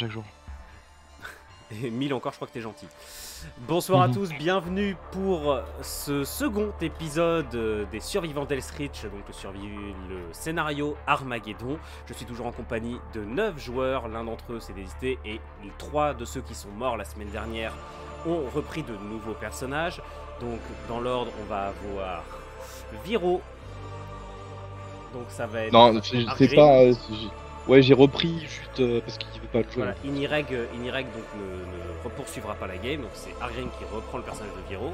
chaque jour. Et 1000 encore, je crois que t'es gentil. Bonsoir à tous, bienvenue pour ce second épisode des Survivants d'Eldritch, donc le scénario Armageddon. Je suis toujours en compagnie de 9 joueurs, l'un d'entre eux s'est désisté et 3 de ceux qui sont morts la semaine dernière ont repris de nouveaux personnages. Donc dans l'ordre, on va avoir Viro. Donc ça va être... Non, c'est pas... Ouais, j'ai repris juste parce qu'il veut pas le jouer. Voilà, Inireg donc ne poursuivra pas la game, donc c'est Argrim qui reprend le personnage de Viro.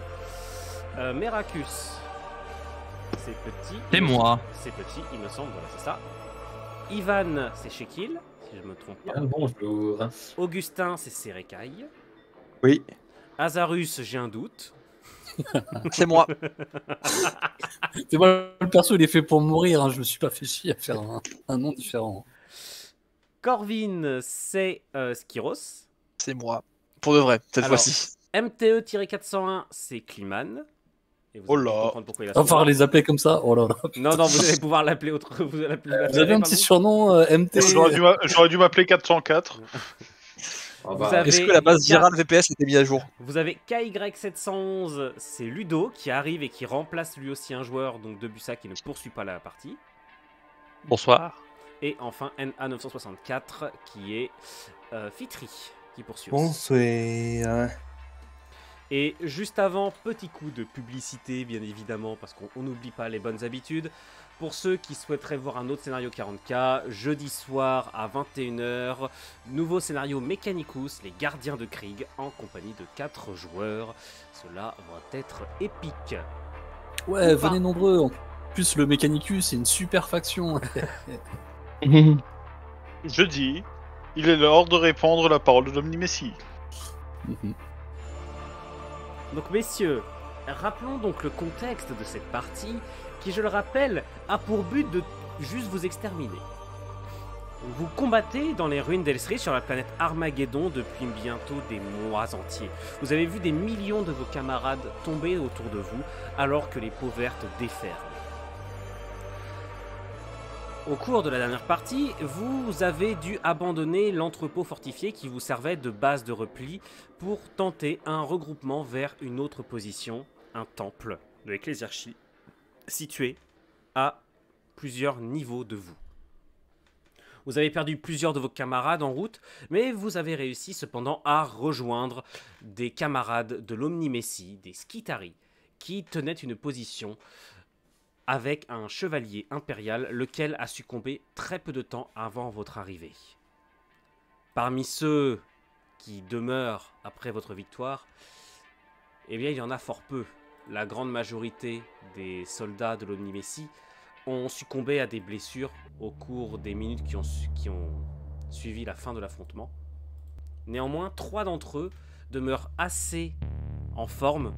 Meracus, c'est petit. C'est moi. C'est petit, il me semble, voilà, c'est ça. Ivan, c'est Shekil, si je me trompe pas. Bonjour. Augustin, c'est Serekai. Oui. Azarus, j'ai un doute. C'est moi. C'est moi, le perso, il est fait pour mourir, hein. Je me suis pas fait chier à faire un nom différent. Corvin, c'est Skiros. C'est moi. Pour de vrai, cette Alors, fois-ci. MTE-401, c'est Kliman. Et vous Oh allez là. comprendre pourquoi il a On va ce falloir nom. les appeler comme ça. Oh là là. Non, vous allez pouvoir l'appeler autre. Vous Vous avez un petit surnom MT. J'aurais dû m'appeler 404. Est-ce que la base virale VPS était mise à jour? Vous avez KY711, c'est Ludo qui arrive et qui remplace lui aussi un joueur, donc Debussa qui ne poursuit pas la partie. Bonsoir. Et enfin NA964 qui est Fitri qui poursuit. Bonsoir. Et juste avant, petit coup de publicité bien évidemment parce qu'on n'oublie pas les bonnes habitudes. Pour ceux qui souhaiteraient voir un autre scénario 40K, jeudi soir à 21h, nouveau scénario Mechanicus, les gardiens de Krieg, en compagnie de 4 joueurs. Cela va être épique. Ouais, venez nombreux. En plus, le Mechanicus, c'est une super faction. Je dis, il est l'heure de répandre la parole de l'Omni-Messie. Donc messieurs, rappelons donc le contexte de cette partie qui, je le rappelle, a pour but de juste vous exterminer. Vous combattez dans les ruines d'Eldritch sur la planète Armageddon depuis bientôt des mois entiers. Vous avez vu des millions de vos camarades tomber autour de vous alors que les peaux vertes déferlent. Au cours de la dernière partie, vous avez dû abandonner l'entrepôt fortifié qui vous servait de base de repli pour tenter un regroupement vers une autre position, un temple de l'Ecclésiarchie, situé à plusieurs niveaux de vous. Vous avez perdu plusieurs de vos camarades en route, mais vous avez réussi cependant à rejoindre des camarades de l'Omni-Messie, des Skitari, qui tenaient une position avec un chevalier impérial, lequel a succombé très peu de temps avant votre arrivée. Parmi ceux qui demeurent après votre victoire, eh bien il y en a fort peu. La grande majorité des soldats de l'Omni-Messie ont succombé à des blessures au cours des minutes qui ont suivi la fin de l'affrontement. Néanmoins, 3 d'entre eux demeurent assez en forme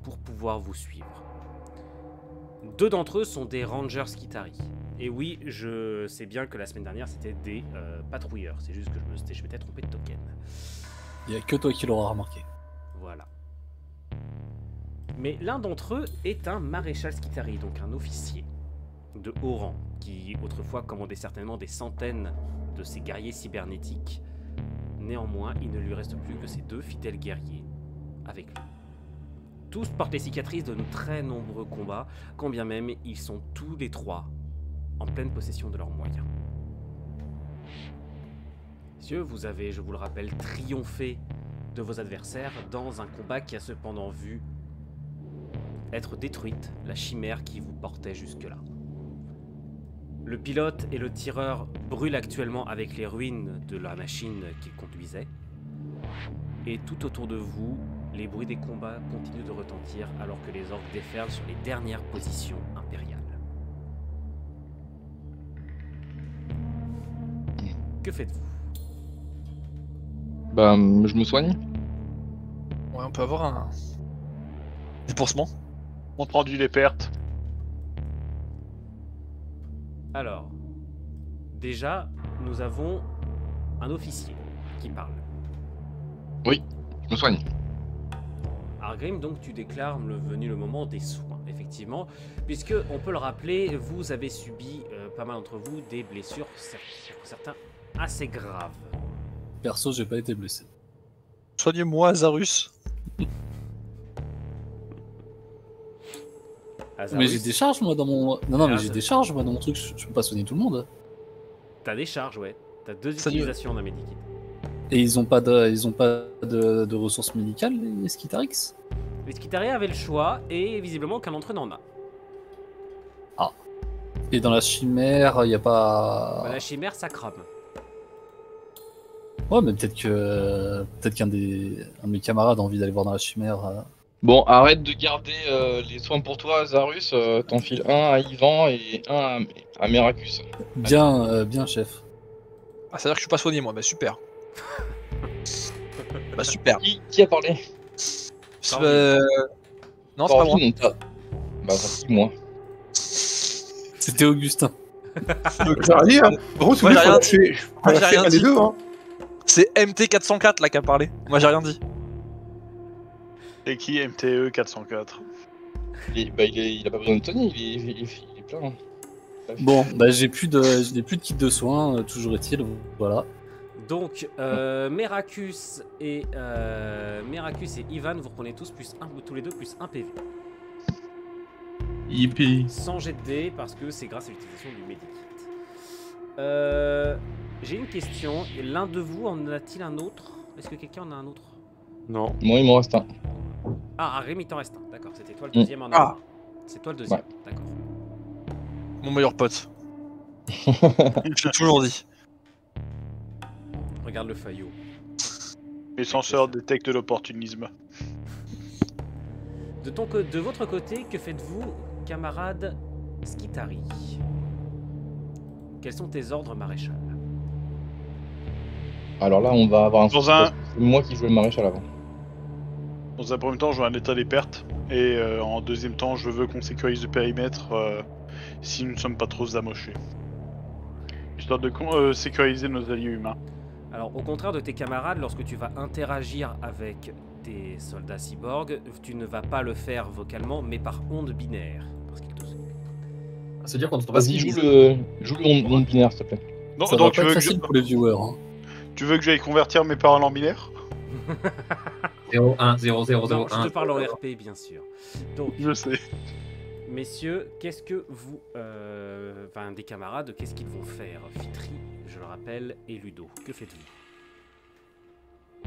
pour pouvoir vous suivre. 2 d'entre eux sont des Rangers Skitari. Et oui, je sais bien que la semaine dernière, c'était des patrouilleurs. C'est juste que je m'étais trompé de token. Il n'y a que toi qui l'auras remarqué. Voilà. Mais l'un d'entre eux est un maréchal Skitari, donc un officier de haut rang, qui autrefois commandait certainement des centaines de ces guerriers cybernétiques. Néanmoins, il ne lui reste plus que ces 2 fidèles guerriers avec lui. Tous portent les cicatrices de très nombreux combats, quand bien même ils sont tous les 3 en pleine possession de leurs moyens. Messieurs, vous avez, je vous le rappelle, triomphé de vos adversaires dans un combat qui a cependant vu être détruite la chimère qui vous portait jusque-là. Le pilote et le tireur brûlent actuellement avec les ruines de la machine qu'ils conduisaient. Et tout autour de vous, les bruits des combats continuent de retentir alors que les orques déferlent sur les dernières positions impériales. Que faites-vous? Bah, je me soigne. Ouais, on peut avoir un dépoursement. Compte rendu les pertes. Alors, déjà, nous avons un officier qui parle. Oui, je me soigne. Argrim, donc tu déclares venu le moment des soins, effectivement, puisque, on peut le rappeler, vous avez subi, pas mal d'entre vous, des blessures, pour certains assez graves. Perso, j'ai pas été blessé. Soigne-moi, Azarus. Azarus, Mais j'ai des charges moi dans mon. Non, mais Ah, j'ai ça- des charges moi dans mon truc. Je peux pas soigner tout le monde. T'as des charges, ouais. T'as 2 Ça utilisations d'un medikit. Et ils ont pas de ressources médicales les Skitarix. Les Skitaria avaient le choix et visiblement aucun d'entre eux n'en a. Et dans la chimère, il y a pas. Bah, la chimère, ça crame. Ouais, mais peut-être qu'un de mes camarades a envie d'aller voir dans la chimère. Bon, arrête de garder les soins pour toi, Azarus. T'en files un à Ivan et un à Meracus. Bien, chef. Ah, ça veut dire que je suis pas soigné, moi. Bah, super. Bah, super. Qui a parlé? Non, c'est pas moi. Non, t'as. Bah, vas-y, moi. C'était Augustin. Donc, j'ai rien dit, hein. Gros, Moi, j'ai rien fait Moi, j'ai rien les dit. deux, hein. C'est MT404 là qui a parlé. Moi, j'ai rien dit. Et qui MTE 404? Il a pas besoin de Tony, il est plein. Hein. Bon, bah j'ai plus de kit de soins, toujours est-il, voilà. Donc, Meracus et Ivan, vous reprenez tous les deux plus 1 PV. Yippee. Sans jet de dés, parce que c'est grâce à l'utilisation du medikit. J'ai une question. L'un de vous en a-t-il un autre? Est-ce que quelqu'un en a un autre? Non. Moi, il m'en reste un. Ah, Rémi t'en reste un. D'accord, c'était toi le deuxième en Ah. avant. C'est toi le deuxième, d'accord. Mon meilleur pote. Je l'ai toujours dit. Regarde le faillot. Les censeurs détectent l'opportunisme. De votre côté, que faites-vous, camarade Skitari? Quels sont tes ordres, maréchal? Alors là, on va avoir un. Dans un- C'est moi qui joue le maréchal avant. Dans un premier temps, je veux un état des pertes. Et en deuxième temps, je veux qu'on sécurise le périmètre si nous ne sommes pas trop amochés. Histoire de sécuriser nos alliés humains. Alors, au contraire de tes camarades, lorsque tu vas interagir avec tes soldats cyborgs, tu ne vas pas le faire vocalement, mais par onde binaire. Parce qu'ils te... C'est-à-dire qu'on ne pas ce Vas-y, qu'ils joue disent. le monde binaire, s'il te plaît. Non, Ça donc va pas être facile pour les viewers. Hein. tu veux que j'aille convertir mes paroles en binaire? 0, 1, 0, 0, 0, Non, je 1. te parle en RP, bien sûr. Donc, Je sais. messieurs, qu'est-ce que vous... Enfin, des camarades, qu'est-ce qu'ils vont faire? Fitri, je le rappelle, et Ludo, que faites-vous?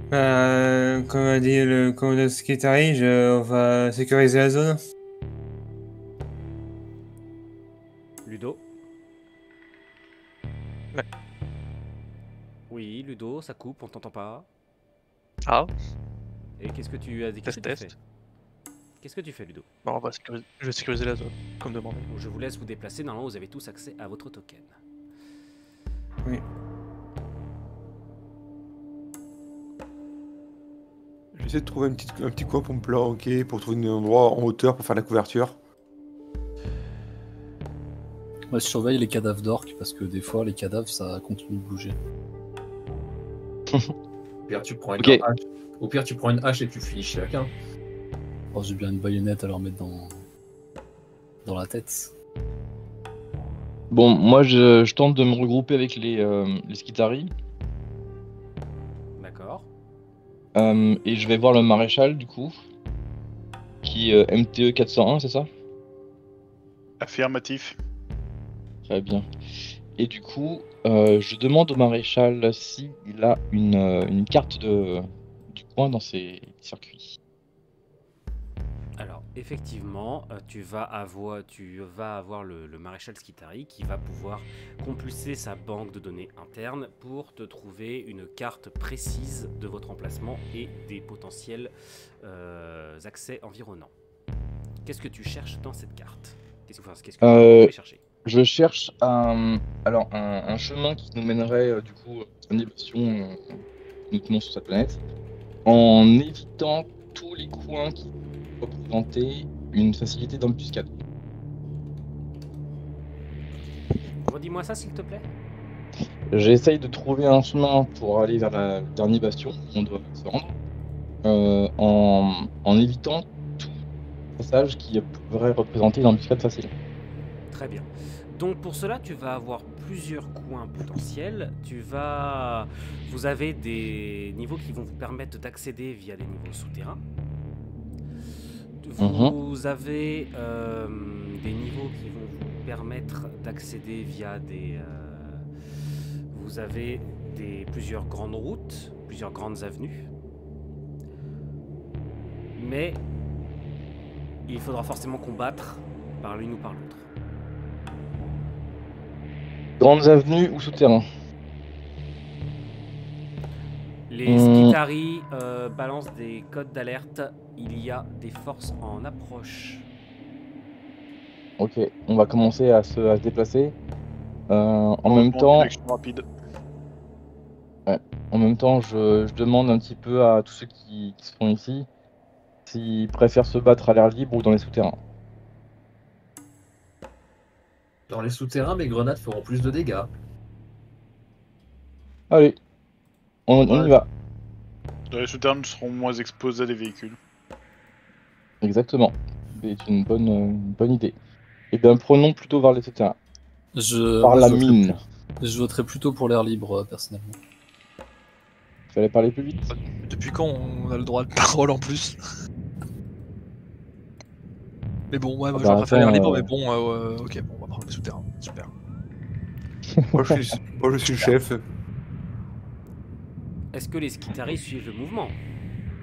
Comme a dit le commandant Skitari, on va sécuriser la zone. Ludo? Ouais. Oui, Ludo, ça coupe, on t'entend pas. Ah, Et qu'est-ce que tu as dit? Qu'est-ce que tu test. fais? Qu'est-ce que tu fais, Ludo? bon, on va sécuriser... Je vais sécuriser la zone, comme demandé. Je vous laisse vous déplacer. Normalement, vous avez tous accès à votre token. J'essaie de trouver un petit coin pour me planquer, pour trouver un endroit en hauteur pour faire la couverture. Moi, je surveille les cadavres d'orques parce que des fois, les cadavres, ça continue de bouger. Au pire, tu prends une Ok. hache. Au pire, tu prends une hache et tu finis chacun. Oh, j'ai bien une baïonnette à leur mettre dans la tête. Bon, moi, je tente de me regrouper avec les Skitari. D'accord. Et je vais voir le maréchal, du coup. Qui MTE 401, c'est ça? Affirmatif. Très bien. Et du coup, je demande au maréchal s'il a une carte du coin dans ses circuits. Alors, effectivement, tu vas avoir le maréchal Skitari qui va pouvoir compulser sa banque de données interne pour te trouver une carte précise de votre emplacement et des potentiels accès environnants. Qu'est-ce que tu cherches dans cette carte? Qu'est-ce que tu veux chercher? Je cherche un chemin qui nous mènerait du coup à une évasion uniquement sur cette planète, en évitant tous les coins qui représentaient une facilité d'embuscade. Redis-moi ça, s'il te plaît. J'essaye de trouver un chemin pour aller vers la dernière bastion où on doit se rendre, en évitant tout passage qui pourrait représenter une embuscade facile. Très bien. Donc pour cela, tu vas avoir plusieurs coins potentiels. Vous avez des niveaux qui vont vous permettre d'accéder via des niveaux souterrains. Vous avez des niveaux qui vont vous permettre d'accéder via des... vous avez plusieurs grandes routes, plusieurs grandes avenues. Mais il faudra forcément combattre par l'une ou par l'autre. Grandes avenues ou souterrains? Les Skitarii balancent des codes d'alerte. Il y a des forces en approche. Ok, on va commencer à se déplacer. En même temps, Rapide. je demande un petit peu à tous ceux qui sont ici s'ils préfèrent se battre à l'air libre ou dans les souterrains. Dans les souterrains, mes grenades feront plus de dégâts. Allez, on y va. Dans les souterrains, nous serons moins exposés à des véhicules. Exactement. C'est une bonne idée. Eh bien, prenons plutôt vers les souterrains. Par la mine. Je voterais plutôt pour l'air libre, personnellement. Fallait parler plus vite. Depuis quand on a le droit de parole en plus? Mais bon, ouais, moi, bah, j'aurais préféré l'air libre, attends, mais bon, ok, bon, on va prendre les souterrains. Super. Moi, je suis le chef. Est-ce que les Skitarii suivent le mouvement?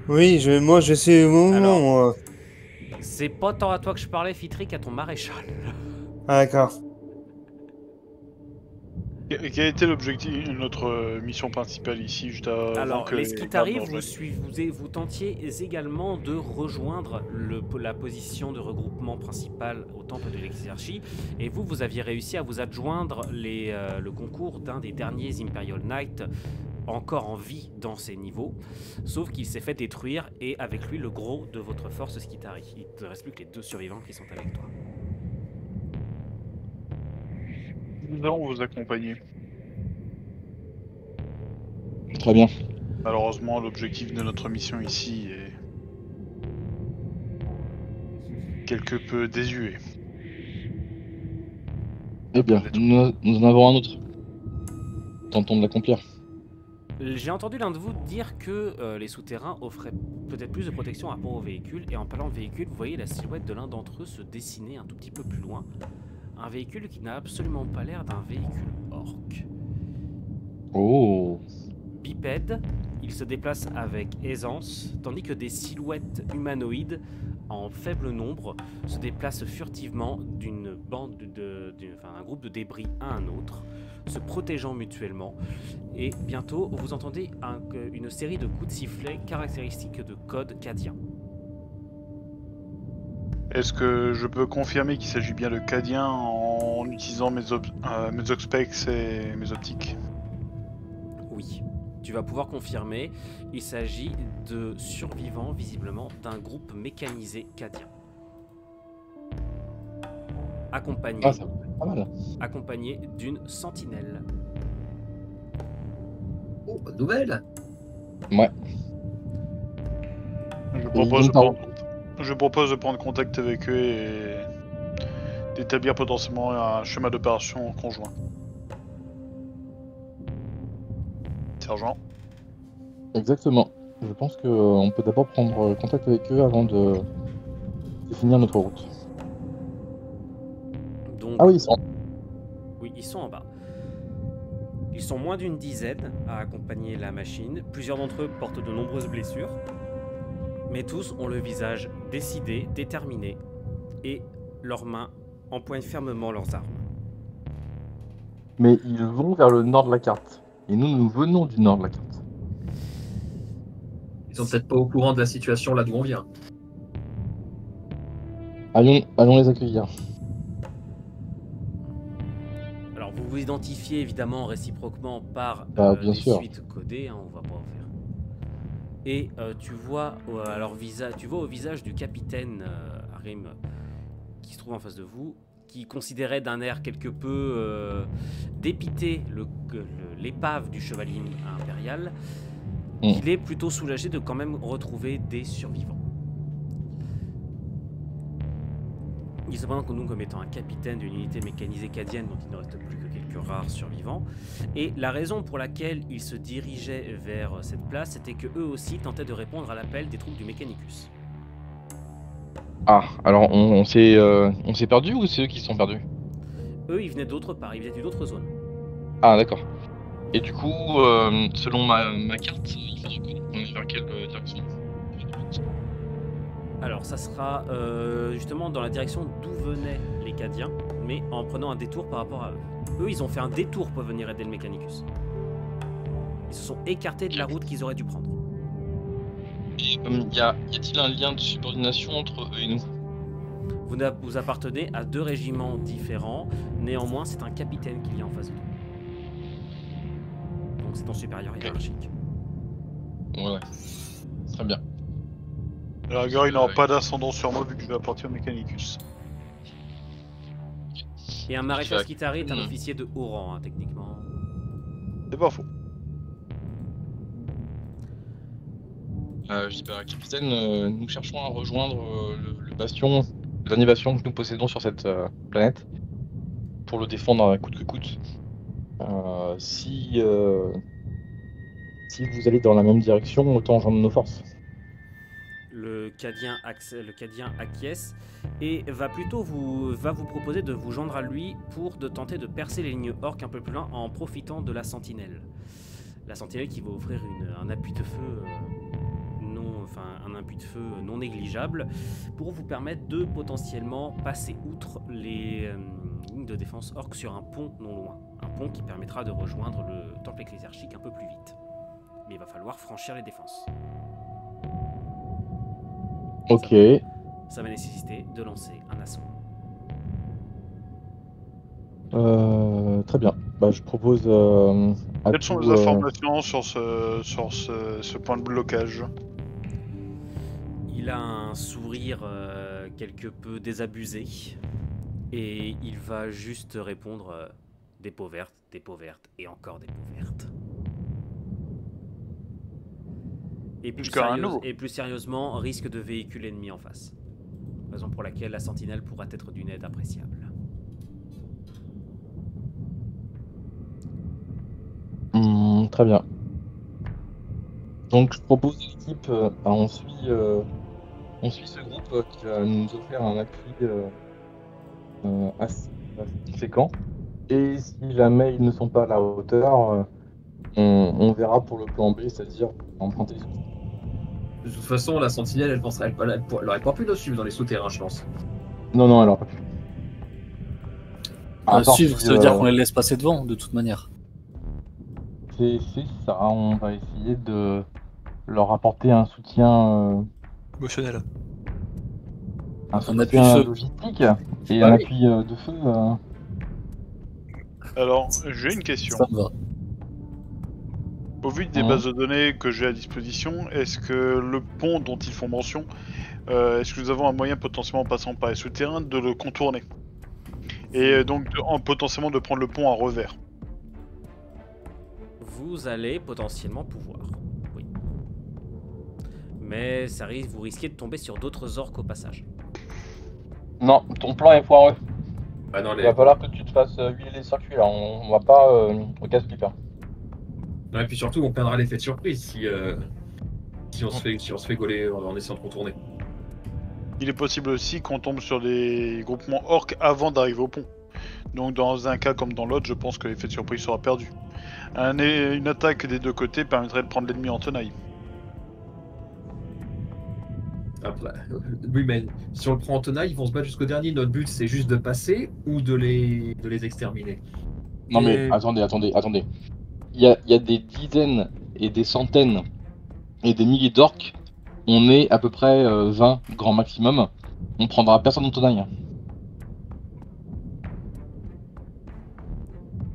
Oui, moi je suis au moment. Alors- moi. C'est pas tant à toi que je parlais, Fitri, qu'à ton maréchal. Ah, d'accord. Quel était l'objectif, notre mission principale ici, juste avant Alors, que les Skitarii, gardes vous tentiez également de rejoindre la position de regroupement principal au temple de l'exerchie, et vous aviez réussi à vous adjoindre le concours d'un des derniers Imperial Knights encore en vie dans ces niveaux, sauf qu'il s'est fait détruire, et avec lui le gros de votre force Skitarii. Il ne te reste plus que les 2 survivants qui sont avec toi. Nous allons vous accompagner. Très bien. Malheureusement, l'objectif de notre mission ici est quelque peu désuet. Eh bien, nous en avons un autre. Tentons de l'accomplir. J'ai entendu l'un de vous dire que les souterrains offraient peut-être plus de protection par rapport aux véhicules, et en parlant de véhicules, vous voyez la silhouette de l'un d'entre eux se dessiner un tout petit peu plus loin. Un véhicule qui n'a absolument pas l'air d'un véhicule orc. Oh. Bipède, il se déplace avec aisance, tandis que des silhouettes humanoïdes en faible nombre se déplacent furtivement d'une bande un groupe de débris à un autre, se protégeant mutuellement, et bientôt vous entendez une série de coups de sifflet caractéristiques de code cadien. Est-ce que je peux confirmer qu'il s'agit bien de Cadien en utilisant mes Oxpex et mes optiques? Oui, tu vas pouvoir confirmer, il s'agit de survivants visiblement d'un groupe mécanisé cadien. Accompagné, Ah, ça va être pas mal. accompagné d'une sentinelle. Oh, bonne nouvelle. Ouais. Je propose de prendre contact avec eux et d'établir potentiellement un schéma d'opération conjoint. Sergent. Exactement. Je pense qu'on peut d'abord prendre contact avec eux avant de définir notre route. Donc, Ah oui, ils sont... oui, ils sont en bas. Ils sont moins d'une dizaine à accompagner la machine. Plusieurs d'entre eux portent de nombreuses blessures. Mais tous ont le visage décidé, déterminé, et leurs mains empoignent fermement leurs armes. Mais ils vont vers le nord de la carte. Et nous venons du nord de la carte. Ils sont peut-être pas au courant de la situation là d'où on vient. Allons les accueillir. Alors vous vous identifiez évidemment réciproquement par bien des sûr. suites codées, hein, on va pas en faire. Et tu vois au visage du capitaine Arim qui se trouve en face de vous, qui considérait d'un air quelque peu dépité l'épave du chevalier impérial, qu'il est plutôt soulagé de quand même retrouver des survivants. Il se présente donc comme étant un capitaine d'une unité mécanisée cadienne dont il ne reste plus que quelques rares survivants. Et la raison pour laquelle ils se dirigeaient vers cette place, c'était que eux aussi tentaient de répondre à l'appel des troupes du Mechanicus. Ah, alors on s'est perdu ou c'est eux qui se sont perdus? Eux, ils venaient d'autre part, ils venaient d'une autre zone. Ah, d'accord. Et du coup, selon ma carte, il faudrait qu'on aille vers quelle direction? Alors, ça sera justement dans la direction d'où venaient les Cadiens, mais en prenant un détour par rapport à eux. Eux, ils ont fait un détour pour venir aider le Mechanicus. Ils se sont écartés de la route qu'ils auraient dû prendre. Et y a-t-il un lien de subordination entre eux et nous? Vous appartenez à 2 régiments différents, néanmoins, c'est un capitaine qu'il y a en face de vous. Donc, c'est ton supérieur hiérarchique. Ouais. Très bien. La rigueur, il n'aura pas d'ascendant sur moi vu que je vais appartenir au Mechanicus. Et un maréchal Skitari est un officier de haut rang, hein, techniquement. C'est pas faux. Je dis capitaine, nous cherchons à rejoindre le bastion, le dernier bastion que nous possédons sur cette planète, pour le défendre à coûte que coûte. Si vous allez dans la même direction, autant joindre nos forces. Le Cadien acquiesce et va vous proposer de vous joindre à lui pour tenter de percer les lignes orques un peu plus loin en profitant de la sentinelle. La sentinelle qui va offrir un appui de feu non négligeable pour vous permettre de potentiellement passer outre les lignes de défense orques sur un pont non loin. Un pont qui permettra de rejoindre le temple ecclésiarchique un peu plus vite. Mais il va falloir franchir les défenses. Ok. Ça va nécessiter de lancer un assaut. Très bien. Bah, je propose Quelles sont les informations sur ce point de blocage? Il a un sourire quelque peu désabusé et il va juste répondre des peaux vertes et encore des peaux vertes. Et plus sérieusement, risque de véhicule ennemi en face. Raison pour laquelle la sentinelle pourra être d'une aide appréciable. Très bien. Donc je propose à l'équipe, on suit ce groupe qui va nous offrir un appui assez conséquent. Et si jamais ils ne sont pas à la hauteur, on verra pour le plan B, c'est-à-dire emprunter les souterrains. De toute façon, la sentinelle, elle aurait pas pu nous suivre dans les souterrains, je pense. Non, elle aura pas pu. Suivre, ça veut dire qu'on les laisse passer devant, de toute manière. C'est ça, on va essayer de leur apporter un soutien émotionnel. Un appui logistique et un appui de feu. Alors, j'ai une question. Ça me va. Au vu des bases de données que j'ai à disposition, est-ce que le pont dont ils font mention, est-ce que nous avons un moyen potentiellement en passant par les souterrains de le contourner? Et donc potentiellement de prendre le pont à revers? Vous allez potentiellement pouvoir, oui. Mais vous risquez de tomber sur d'autres orques au passage. Non, ton plan est foireux. Ah non, Il va falloir que tu te fasses huiler les circuits là, on va pas au casse-pipe. Non, et puis surtout, on perdra l'effet de surprise si on se fait gauler en essayant de contourner. Il est possible aussi qu'on tombe sur des groupements orques avant d'arriver au pont. Donc dans un cas comme dans l'autre, je pense que l'effet de surprise sera perdu. Une attaque des deux côtés permettrait de prendre l'ennemi en tenaille. Après, oui, mais si on le prend en tenaille, ils vont se battre jusqu'au dernier. Notre but, c'est juste de passer ou de les exterminer. Non mais attendez. Il y a des dizaines et des centaines et des milliers d'orques. On est à peu près 20 grand maximum. On prendra personne en tenaille.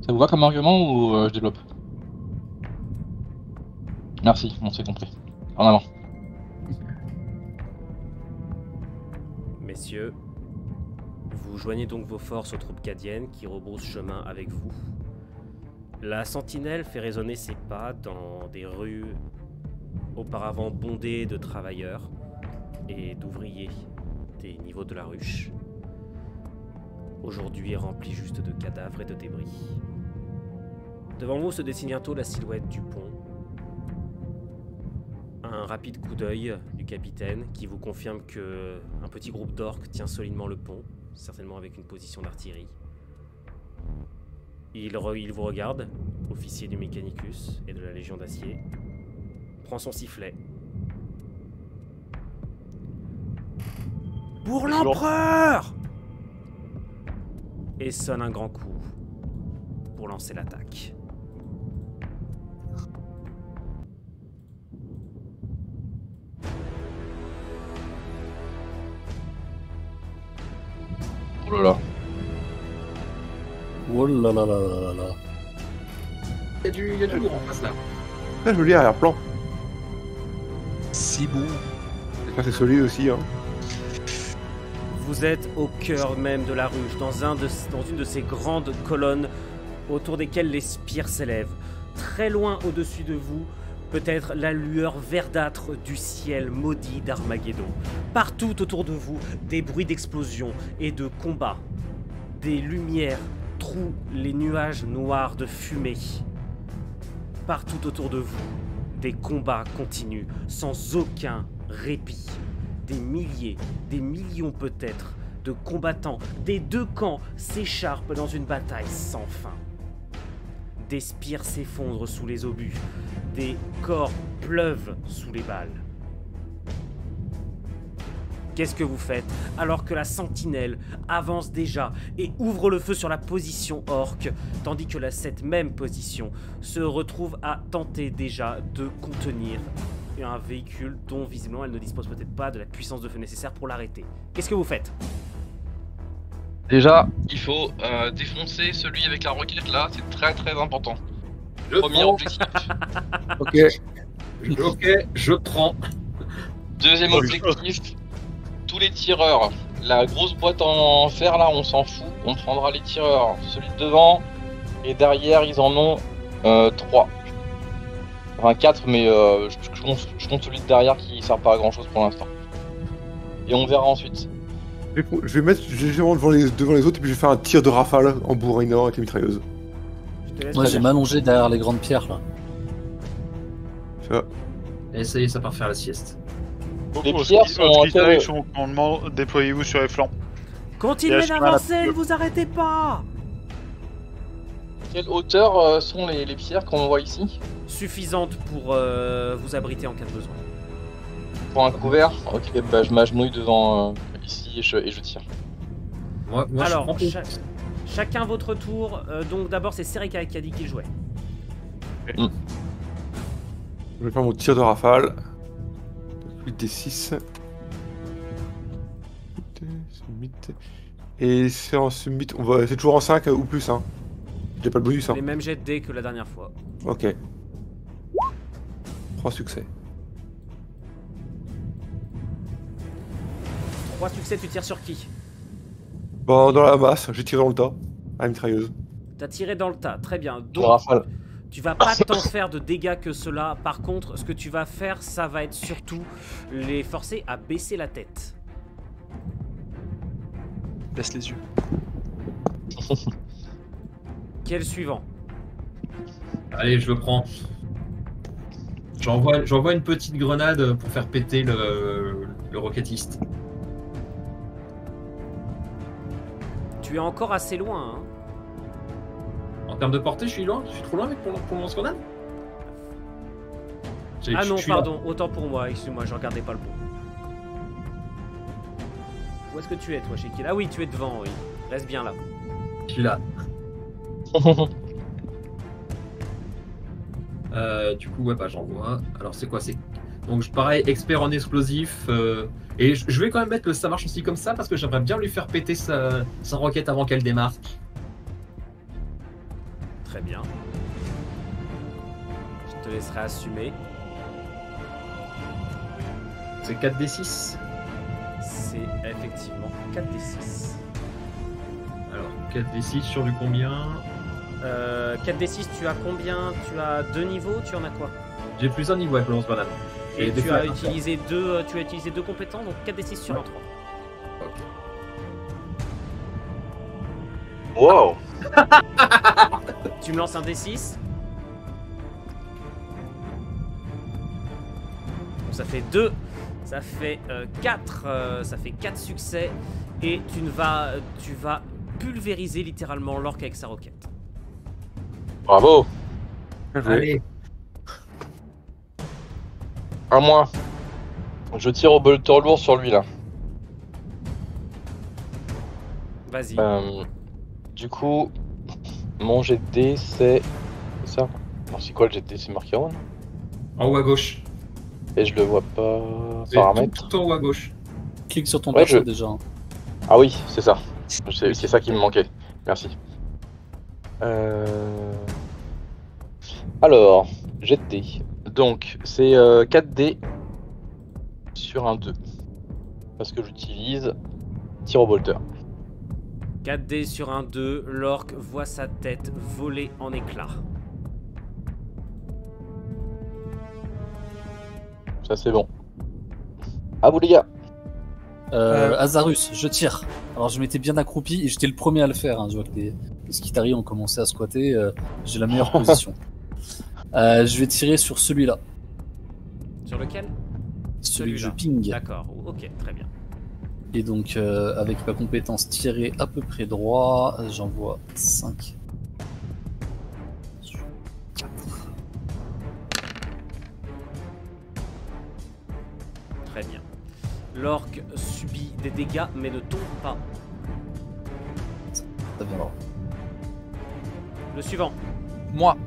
Ça vous va comme argument ou je développe? Merci, on s'est compris. En avant. Messieurs, vous joignez donc vos forces aux troupes cadiennes qui rebroussent chemin avec vous. La sentinelle fait résonner ses pas dans des rues auparavant bondées de travailleurs et d'ouvriers des niveaux de la ruche. aujourd'hui rempli juste de cadavres et de débris. Devant vous se dessine bientôt la silhouette du pont. Un rapide coup d'œil du capitaine qui vous confirme que un petit groupe d'orques tient solidement le pont, certainement avec une position d'artillerie. Il vous regarde, officier du Mechanicus et de la Légion d'Acier, prend son sifflet. Pour l'empereur! Et sonne un grand coup pour lancer l'attaque. Oh là là. Oh là là là là là. Il y a du lourd en face là. Là, je lis arrière-plan. Si bon. Ça, c'est solide aussi. Hein. Vous êtes au cœur même de la ruche, dans une de ces grandes colonnes autour desquelles les spires s'élèvent. Très loin au-dessus de vous, peut-être la lueur verdâtre du ciel maudit d'Armageddon. Partout autour de vous, des bruits d'explosions et de combats. Des lumières trouent les nuages noirs de fumée. Partout autour de vous, des combats continuent, sans aucun répit. Des milliers, des millions peut-être, de combattants des deux camps s'écharpent dans une bataille sans fin. Des spires s'effondrent sous les obus, des corps pleuvent sous les balles. Qu'est-ce que vous faites alors que la sentinelle avance déjà et ouvre le feu sur la position orque, tandis que cette même position se retrouve à tenter déjà de contenir un véhicule dont visiblement elle ne dispose peut-être pas de la puissance de feu nécessaire pour l'arrêter. Qu'est-ce que vous faites? Déjà, il faut défoncer celui avec la roquette là, c'est très très important. Premier objectif. Ok. Ok, je prends. Deuxième objectif, tous les tireurs. La grosse boîte en fer là, on s'en fout, on prendra les tireurs. Celui de devant et derrière, ils en ont 3. Enfin 4, mais je compte celui de derrière qui sert pas à grand chose pour l'instant. Et on verra ensuite. Je vais mettre légèrement devant les autres et puis je vais faire un tir de rafale en bourrinant avec les mitrailleuses. Moi j'ai m'allongé derrière les grandes pierres là. Ça. Et ça y est, ça part faire la sieste. Les pierres sont déployez-vous sur les flancs. Continuez d'avancer, ne vous arrêtez pas! Quelle hauteur sont les pierres qu'on voit ici? Suffisante pour vous abriter en cas de besoin. Pour un couvert? Ok, bah je m'agenouille devant ici et je tire. Moi alors, je prends chacun votre tour. Donc d'abord c'est Serika qui a dit qu'il jouait. Je vais faire mon tir de rafale. 8 et 6. Et c'est en summit, c'est toujours en 5 ou plus. Hein. J'ai pas le bonus. Hein. Les mêmes jets de dés que la dernière fois. Ok. 3 succès. 3 succès, tu tires sur qui? Bon, dans la masse, j'ai tiré dans le tas. À la mitrailleuse. T'as tiré dans le tas, très bien. De Donc, rafale. tu vas pas tant faire de dégâts que cela. Par contre, ce que tu vas faire, ça va être surtout les forcer à baisser la tête. Baisse les yeux. Qui est le suivant? Allez, je le prends. J'envoie une petite grenade pour faire péter le roquettiste. Tu es encore assez loin, hein. En termes de portée, je suis loin? Je suis trop loin avec pour le lance-grenade? Ah non, Je suis là. pardon, autant pour moi, excuse-moi, je regardais pas le bon. Où est-ce que tu es, toi, Shekil? Ah oui, tu es devant, oui. Reste bien là. Je suis là. Du coup, ouais, bah j'envoie. Alors, c'est quoi? C'est donc pareil, expert en explosifs. Et je vais quand même mettre que ça marche aussi comme ça parce que j'aimerais bien lui faire péter sa roquette avant qu'elle démarre. Très bien. Je te laisserai assumer. C'est 4d6. C'est effectivement 4d6. Alors, 4d6 sur du combien? 4d6, tu as combien? Tu as 2 niveaux, tu en as quoi? J'ai plus un niveau avec le lance-grenade. Et des tu fois, as utilisé deux compétences, donc 4d6 sur un 3. Ok. Wow. Tu me lances un D6. Donc ça fait 2. Ça fait 4. Ça fait 4 succès. Et tu vas pulvériser littéralement l'orque avec sa roquette. Bravo. Bien joué. Allez. À moi. Je tire au bolter lourd sur lui là. Vas-y. Du coup, mon jet de dés c'est ça. Non, c'est quoi le jet de dés? C'est marqué en haut, non? En haut à gauche. Et je le vois pas. C'est Paramètres. tout en haut à gauche. Clique sur ton Ouais, perso je- déjà. hein. Ah oui, c'est ça. C'est ça qui me manquait. Merci. Alors, jet de dés. Donc, c'est 4 dés sur un 2. Parce que j'utilise tir au bolter. 4 dés sur un 2. L'orque voit sa tête voler en éclats. Ça, c'est bon. À vous, les gars. Azarus, je tire. Alors je m'étais bien accroupi et j'étais le premier à le faire. Hein. Je vois que les Skitari ont commencé à squatter. J'ai la meilleure position. Je vais tirer sur celui-là. Sur lequel? Celui que je Celui-là. ping. D'accord, ok, très bien. Et donc avec ma compétence tirée à peu près droit, j'envoie 5. Très bien. L'orque subit des dégâts mais ne tombe pas. Ça viendra. Le suivant. Moi,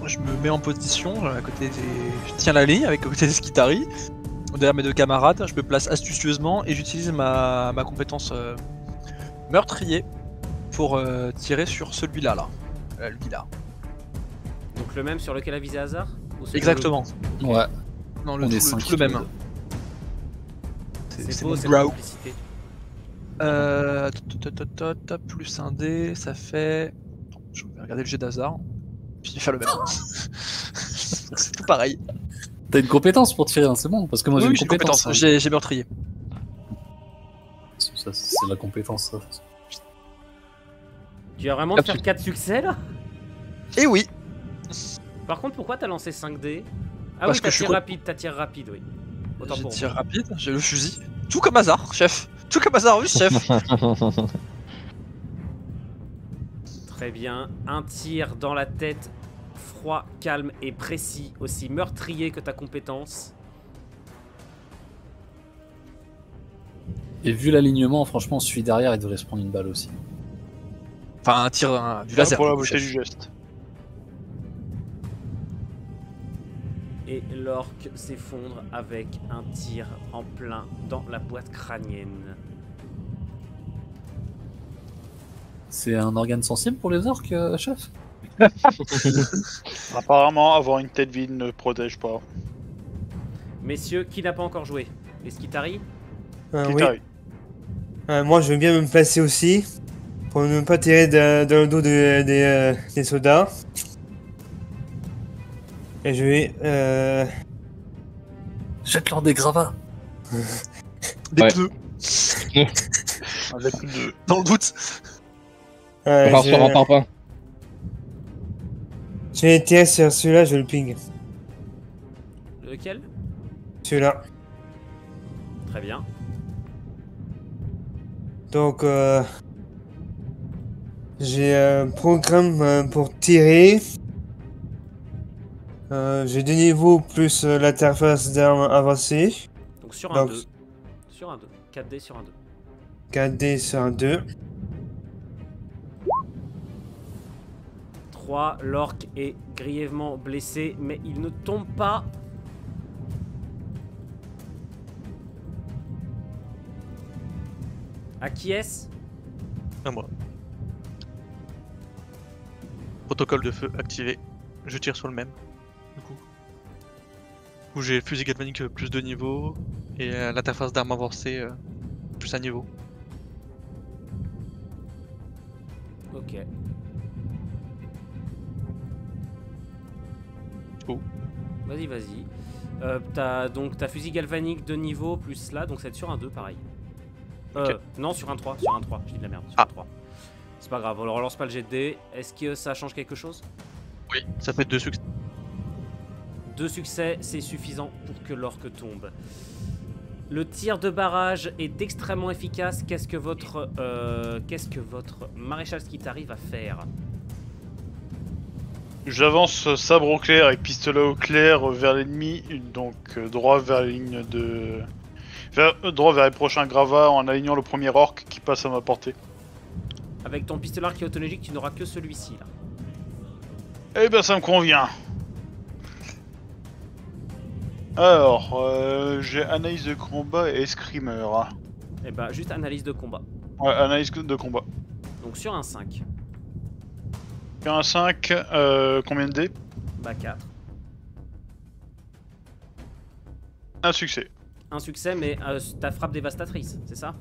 je me mets en position à côté des... Je tiens la ligne avec à côté des Skitari. Derrière mes deux camarades, je me place astucieusement et j'utilise ma compétence meurtrier pour tirer sur celui-là, lui là. Donc le même sur lequel a visé hasard? Ou celui Exactement. Ouais. Non, On est cinq tout le même. de l'autre? C'est beau mon cette brow. complicité. Plus un dé, ça fait... Je vais regarder le jet d'hasard. Puis faire le même. C'est tout pareil. T'as une compétence pour tirer, hein, c'est bon. Parce que moi j'ai Oui, une j'ai compétence. hein. J'ai meurtrier. Ça, c'est la compétence. Ça. Tu vas vraiment te faire 4 succès là? Et oui. Par contre, pourquoi t'as lancé 5 dés? Ah Parce oui, que t'as je suis tir rapide, oui. Autant J'ai pour tir moi. rapide, j'ai le fusil. Tout comme hasard, chef. Tout comme hasard, oui, chef. Très bien. Un tir dans la tête, froid, calme et précis, aussi meurtrier que ta compétence. Et vu l'alignement, franchement, celui derrière, il devrait se prendre une balle aussi. Enfin, du laser. Pour la du coup, beauté chef. du geste. Et l'orque s'effondre avec un tir en plein dans la boîte crânienne. C'est un organe sensible pour les orques, chef? Apparemment, avoir une tête vide ne protège pas. Messieurs, qui n'a pas encore joué? Les Skitari? Oui. Skitari. Moi, je veux bien me placer aussi. Pour ne pas tirer dans le dos des soldats. Et je vais... Jette-leur des gravats. Des Ouais. pneus, Avec deux. dans le doute. euh, Part sur un parpaing. je vais tirer sur celui-là, je le ping. Lequel? Celui-là. Très bien. Donc, j'ai un programme pour tirer. J'ai 2 niveaux plus l'interface d'armes avancée. Donc sur un Donc, 2. Sur un 2. 4D sur un 2. 4D sur un 2. 3. L'orque est grièvement blessé, mais il ne tombe pas. À qui est-ce? À moi. Protocole de feu activé. Je tire sur le même. Du coup. Où j'ai fusil galvanique plus 2 niveaux. Et l'interface d'armes avancée plus 1 niveau. Ok. Oh. Vas-y, vas-y. Donc t'as fusil galvanique de niveau plus là, donc c'est sur un 2 pareil. Ok. Non, sur un 3, je dis de la merde, sur Ah. un 3. C'est pas grave, on ne relance pas le jet de dés. Est-ce que ça change quelque chose? Oui, ça fait 2 succès. 2 succès, c'est suffisant pour que l'orque tombe. Le tir de barrage est extrêmement efficace. Qu'est-ce que votre maréchal Skitari va faire? J'avance sabre au clair et pistolet au clair vers l'ennemi, donc droit vers les lignes de... droit vers les prochains gravats en alignant le premier orc qui passe à ma portée. Avec ton pistolet archéologique, tu n'auras que celui-ci là. Eh ben ça me convient. Alors, j'ai analyse de combat et screamer. Et bah juste analyse de combat. Ouais, analyse de combat. Donc sur un 5. Sur un 5, combien de dés? Bah 4. Un succès. Un succès, mais ta frappe dévastatrice, c'est ça?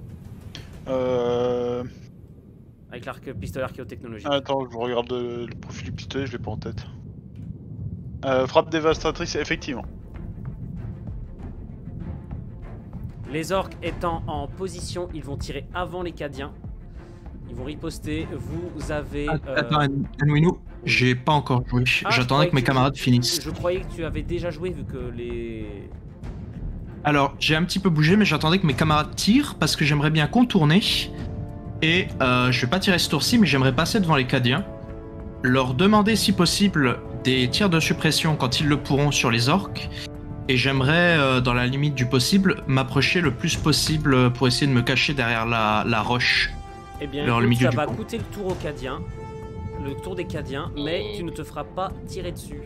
Avec pistolet archéotechnologique. Attends, je regarde le profil du pistolet, je l'ai pas en tête. Frappe dévastatrice, effectivement. Les orques étant en position, ils vont tirer avant les Cadiens. Ils vont riposter. Vous avez... Attends, Anouinou, j'ai pas encore joué. J'attendais que mes camarades finissent. Je croyais que tu avais déjà joué vu que les... Alors, j'ai un petit peu bougé, mais j'attendais que mes camarades tirent parce que j'aimerais bien contourner. Et je vais pas tirer ce tour-ci, mais j'aimerais passer devant les Cadiens. Leur demander si possible des tirs de suppression quand ils le pourront sur les orques. Et j'aimerais, dans la limite du possible, m'approcher le plus possible pour essayer de me cacher derrière la roche. Eh bien, vers le écoute, milieu ça va du pont. coûter le tour aux Cadiens. Le tour des Cadiens, mais tu ne te feras pas tirer dessus.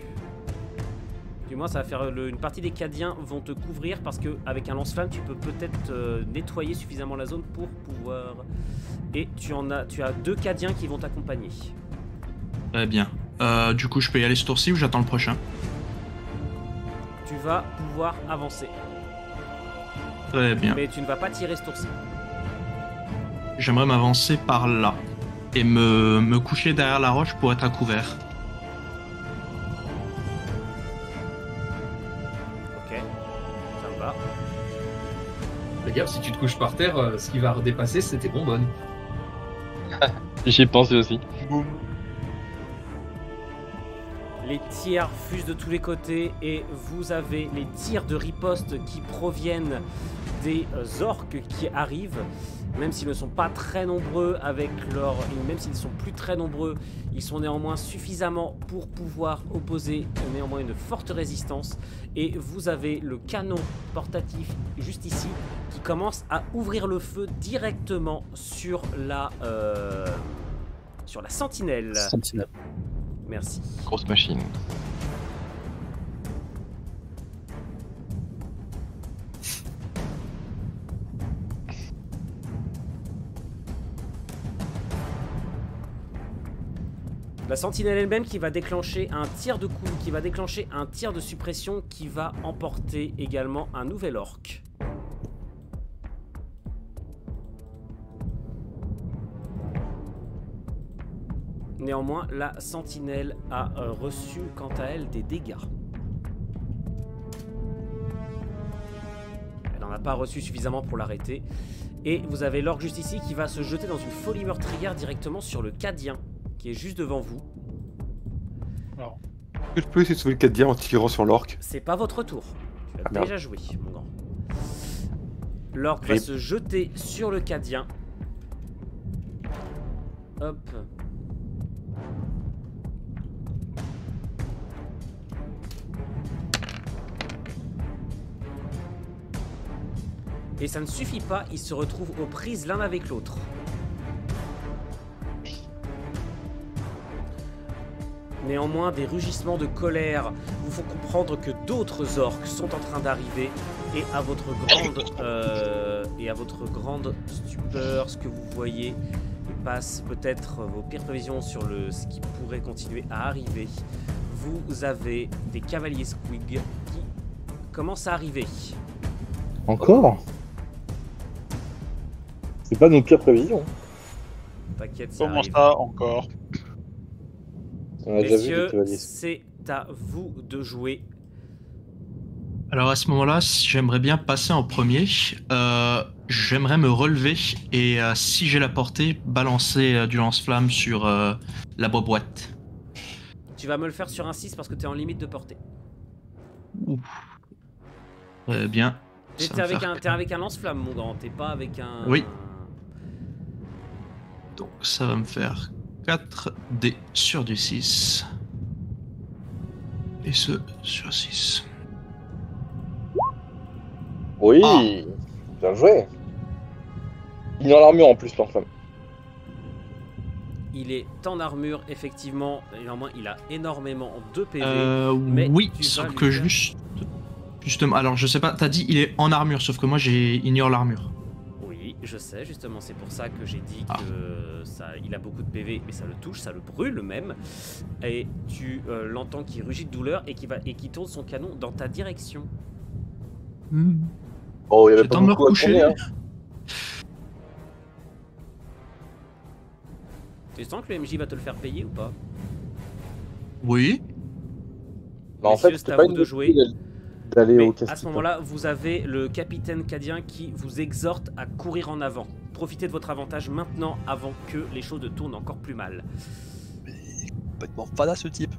Du moins, ça va faire une partie des Cadiens vont te couvrir parce que avec un lance-flamme, tu peux peut-être nettoyer suffisamment la zone pour pouvoir. Et tu as 2 Cadiens qui vont t'accompagner. Très bien. Du coup, je peux y aller ce tour-ci ou j'attends le prochain? Tu vas pouvoir avancer. Très bien. Mais tu ne vas pas tirer ce tour-ci. J'aimerais m'avancer par là et me coucher derrière la roche pour être à couvert. Ok, ça me va. Fais gaffe, si tu te couches par terre, ce qui va redépasser, c'est tes bonbonnes. J'y ai pensé aussi. Boum. Les tirs fusent de tous les côtés et vous avez les tirs de riposte qui proviennent des orques qui arrivent. Même s'ils ne sont pas très nombreux même s'ils sont plus très nombreux, ils sont néanmoins suffisamment pour pouvoir opposer néanmoins une forte résistance. Et vous avez le canon portatif juste ici qui commence à ouvrir le feu directement sur la sentinelle. Sentinelle. Merci. Grosse machine. La sentinelle elle-même qui va déclencher un tir de coup, qui va déclencher un tir de suppression qui va emporter également un nouvel orc. Néanmoins, la sentinelle a reçu quant à elle des dégâts. Elle n'en a pas reçu suffisamment pour l'arrêter. Et vous avez l'orc juste ici qui va se jeter dans une folie meurtrière directement sur le Cadien, qui est juste devant vous. Alors, est-ce que je peux essayer de sauver le Cadien en tirant sur l'orque? C'est pas votre tour. Tu as merde. déjà joué, mon grand. L'orc va se jeter sur le Cadien. Hop. Et ça ne suffit pas, ils se retrouvent aux prises l'un avec l'autre. Néanmoins, des rugissements de colère vous font comprendre que d'autres orques sont en train d'arriver. Et à votre grande stupeur, ce que vous voyez et passe peut-être vos pires prévisions sur ce qui pourrait continuer à arriver. Vous avez des cavaliers squig qui commencent à arriver. Encore? C'est pas nos pires prévisions. T'inquiète, ça Comment arrive. ça, encore? On a déjà vu des Messieurs, cavaliers. c'est à vous de jouer. Alors à ce moment-là, j'aimerais bien passer en premier. j'aimerais me relever et si j'ai la portée, balancer du lance-flamme sur la boîte. Tu vas me le faire sur un 6 parce que t'es en limite de portée. Très bien. T'es avec un lance-flamme, mon grand, t'es pas avec un... Oui. Donc ça va me faire 4 dés sur du 6. Et ce sur 6. Oui, Ah. bien joué. Il est en armure en plus, l'enfant. Il est en armure, effectivement. Néanmoins, il a énormément de PV. mais Oui, tu sauf vas que lui faire- justement, alors je sais pas, t'as dit il est en armure, sauf que moi j'ai ignore l'armure. Oui, je sais, justement, c'est pour ça que j'ai dit Ah. que il a beaucoup de PV, mais ça le touche, ça le brûle même. Et tu l'entends qui rugit de douleur et qui tourne son canon dans ta direction. Oh, il y avait J'ai pas le temps de me beaucoup à tourner, recoucher. hein. Tu sens que le MJ va te le faire payer ou pas? Oui. Bah, en Messieurs, fait, c'est c'est à pas vous une de jouer. d'aller Mais au à casting. ce moment-là, vous avez le capitaine cadien qui vous exhorte à courir en avant. Profitez de votre avantage maintenant avant que les choses ne tournent encore plus mal. Complètement fada ce type.